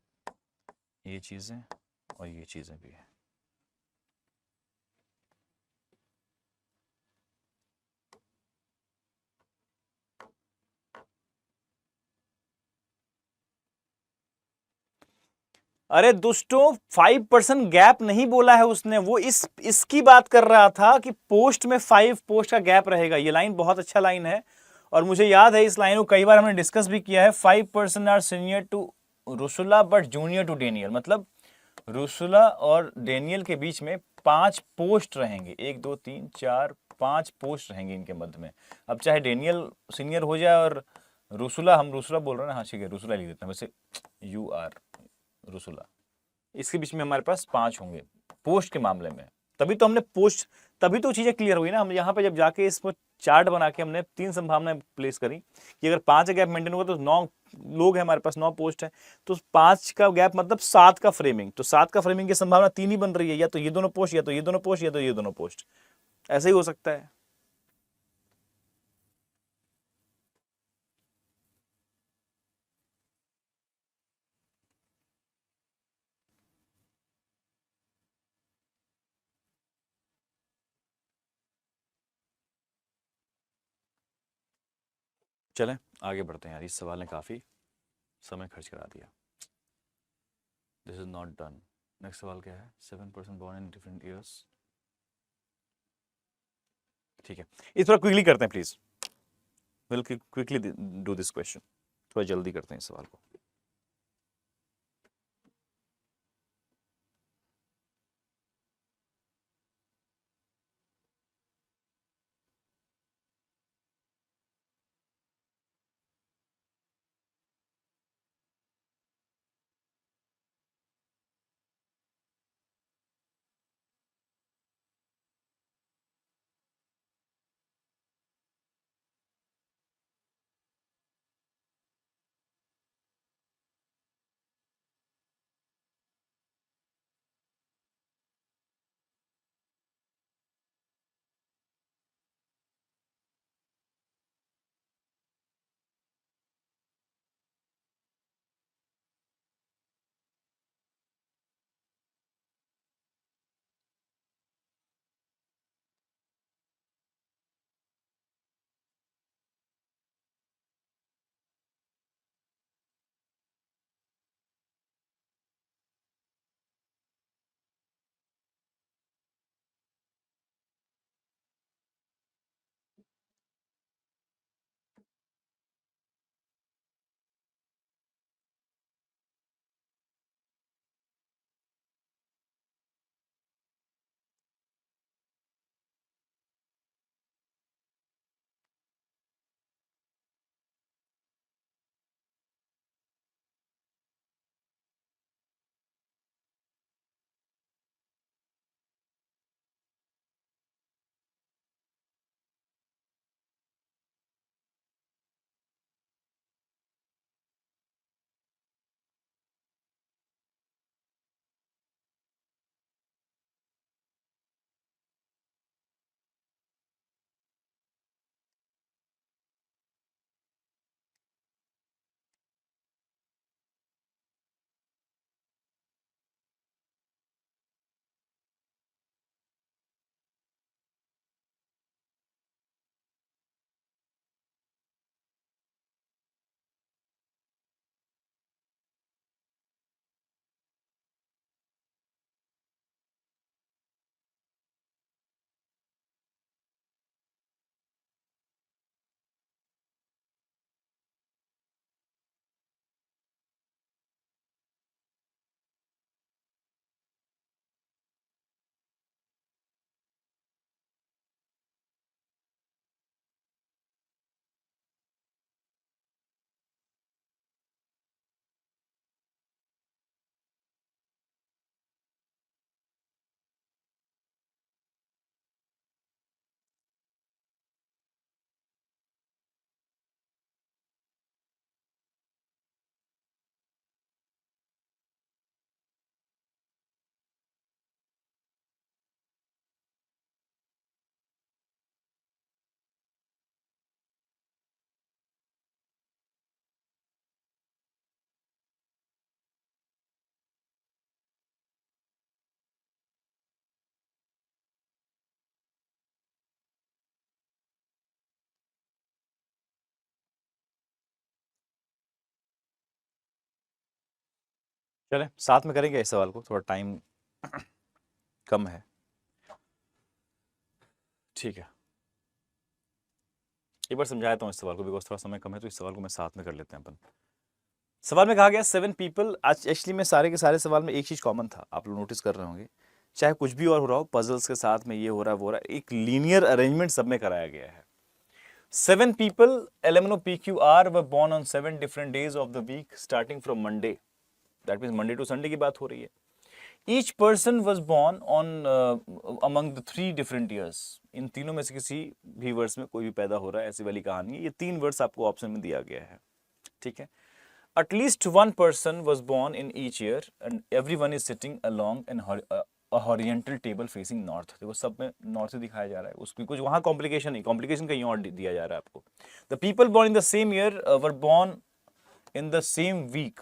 ये चीज़ें और ये चीज़ें भी है। अरे दोस्तों 5% गैप नहीं बोला है उसने, वो इसकी बात कर रहा था कि पोस्ट में 5 पोस्ट का गैप रहेगा। ये लाइन बहुत अच्छा लाइन है और मुझे याद है इस लाइन को कई बार हमने डिस्कस भी किया है। 5% are senior to Rusula but junior to Daniel, मतलब रुसुला और डेनियल के बीच में 5 पोस्ट रहेंगे, 1 2 3 4 5 पोस्ट रहेंगे इनके मध्य में। अब चाहे डेनियल सीनियर हो जाए और रुसुला, हम रुसुला बोल रहे हैं ना, हाँ ठीक है रुसुला लिख देते हैं वैसे, यू आर रुसुला, इसके बीच में हमारे पास 5 होंगे पोस्ट के मामले में। तभी तो हमने पोस्ट, तभी तो चीजें क्लियर हुई ना। हम यहाँ पे जब जाके इस पर चार्ट बना के हमने 3 संभावनाएं प्लेस करी कि अगर 5 गैप मेंटेन होगा तो 9 लोग हैं हमारे पास, 9 पोस्ट है, तो 5 का गैप मतलब 7 का फ्रेमिंग, तो 7 का फ्रेमिंग की संभावना 3 ही बन रही है, या तो ये दोनों पोस्ट, या तो ये दोनों पोस्ट, या तो ये दोनों पोस्ट, ऐसे ही हो सकता है। चलें आगे बढ़ते हैं यार, इस सवाल ने काफी समय खर्च करा दिया। This is not done. Next सवाल क्या है, 7% बॉर्न इन डिफरेंट ईयर्स। ठीक है, इस पर क्विकली करते हैं please, will quickly do this question, थोड़ा जल्दी करते हैं इस सवाल को। चलें साथ में करेंगे इस सवाल को, थोड़ा टाइम कम है। ठीक है, एक बार समझाता हूँ इस सवाल को, बिकॉज थोड़ा समय कम है, तो इस सवाल को मैं साथ में कर लेते हैं अपन। सवाल में कहा गया 7 पीपल, आज एक्चुअली में सारे के सारे सवाल में एक चीज कॉमन था, आप लोग नोटिस कर रहे होंगे, चाहे कुछ भी और हो रहा हो, पजल्स के साथ में ये हो रहा है वो हो रहा है, एक लीनियर अरेंजमेंट सब में कराया गया है। 7 people LMNOPQR were born on 7 different days of the week starting from Monday. That means Monday to Sunday की बात हो रही है। Each person was born on among the 3 different years. इन तीनों में से किसी भी वर्ष में कोई भी पैदा हो रहा है, ऐसी वाली कहानी है। ये 3 वर्ष आपको ऑप्शन में दिया गया है, ठीक है। At least one person was born in each year and everyone is sitting along a horizontal table facing north. देखो सब में नॉर्थ से दिखाया जा रहा है, उसकी कुछ वहाँ कॉम्प्लिकेशन नहीं, कॉम्प्लिकेशन कहीं और दिया जा रहा है आपको। The people born in the same year were born in the same week,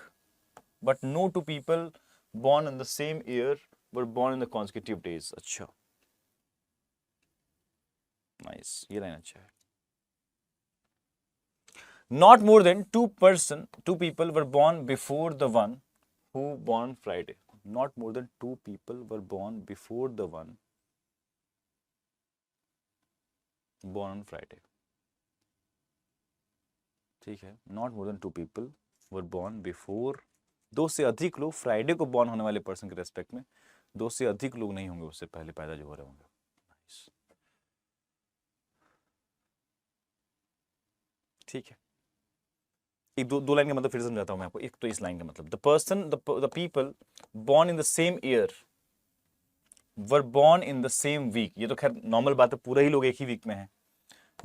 but no two people born in the same year were born in the consecutive days. अच्छा, नाइस, ये लाइन अच्छा है। Not more than two people were born before the one who born Friday. Not more than 2 people were born before the one born on Friday. ठीक है, not more than 2 people were born before, 2 से अधिक लोग Friday को born होने वाले person के respect में 2 से अधिक लोग नहीं होंगे उससे पहले पैदा जो हो रहे होंगे। Nice. ठीक है, एक दो लाइन का मतलब फिर समझाता हूं मैं आपको। एक तो इस लाइन का मतलब, the people born in the same year were born in the same week, ये तो खैर नॉर्मल बात है, पूरे ही लोग एक ही वीक में हैं।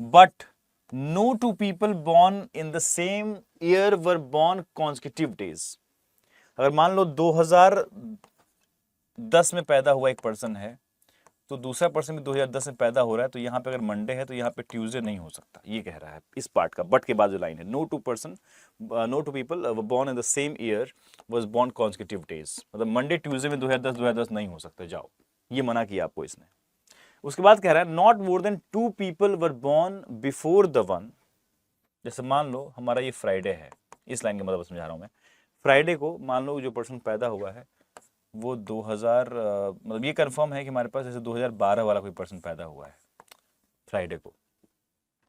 But no two people born in the same year were born consecutive days. अगर मान लो 2010 में पैदा हुआ एक पर्सन है, तो दूसरा पर्सन भी 2010 में पैदा हो रहा है, तो यहाँ पे अगर मंडे है तो यहाँ पे ट्यूसडे नहीं हो सकता, ये कह रहा है इस पार्ट का। बट के बाद जो लाइन है, no two people born in the same year was born consecutive days, मतलब मंडे ट्यूसडे में 2010 नहीं हो सकता, जाओ, ये मना किया आपको इसने। उसके बाद कह रहा है not more than 2 people were born before the one. जैसे मान लो हमारा ये फ्राइडे है, इस लाइन का मतलब समझा रहा हूं मैं। फ्राइडे को मान लो जो पर्सन पैदा हुआ है वो 2000, मतलब ये कंफर्म है कि हमारे पास जैसे 2012 वाला कोई पर्सन पैदा हुआ है फ्राइडे को।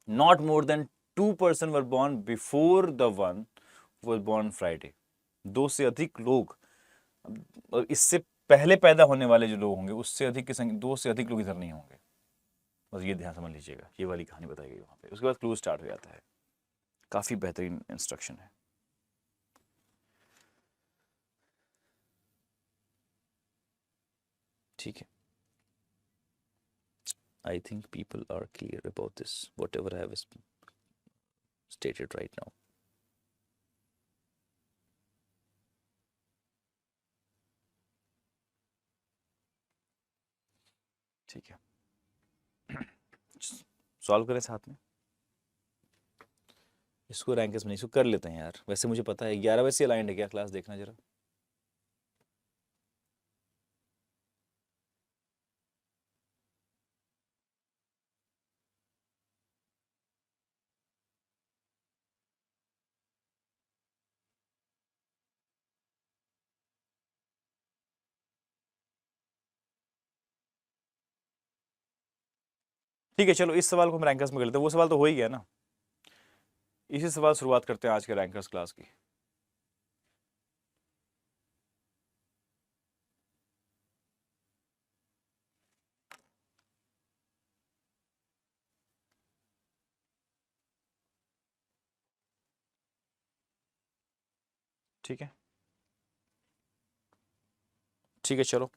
Not more than 2 person were born before the one were born Friday. 2 से अधिक लोग, इससे पहले पैदा होने वाले जो लोग होंगे उससे अधिक की संख्या, 2 से अधिक लोग इधर नहीं होंगे, बस ये ध्यान समझ लीजिएगा, ये वाली कहानी बताई गई वहां पे। उसके बाद क्लू स्टार्ट हो जाता है, काफी बेहतरीन इंस्ट्रक्शन है। ठीक है, I think people are clear about this, whatever I have stated right now. ठीक है, सॉल्व करें साथ में इसको, रैंकर्स में इसको कर लेते हैं यार। वैसे मुझे पता है 11 बजे से अलाइंड है क्या क्लास, देखना जरा। ठीक है, चलो इस सवाल को हम रैंकर्स में कर लेते हैं, वो सवाल तो हो ही गया ना। इसी सवाल शुरुआत करते हैं आज के रैंकर्स क्लास की। ठीक है, ठीक है, चलो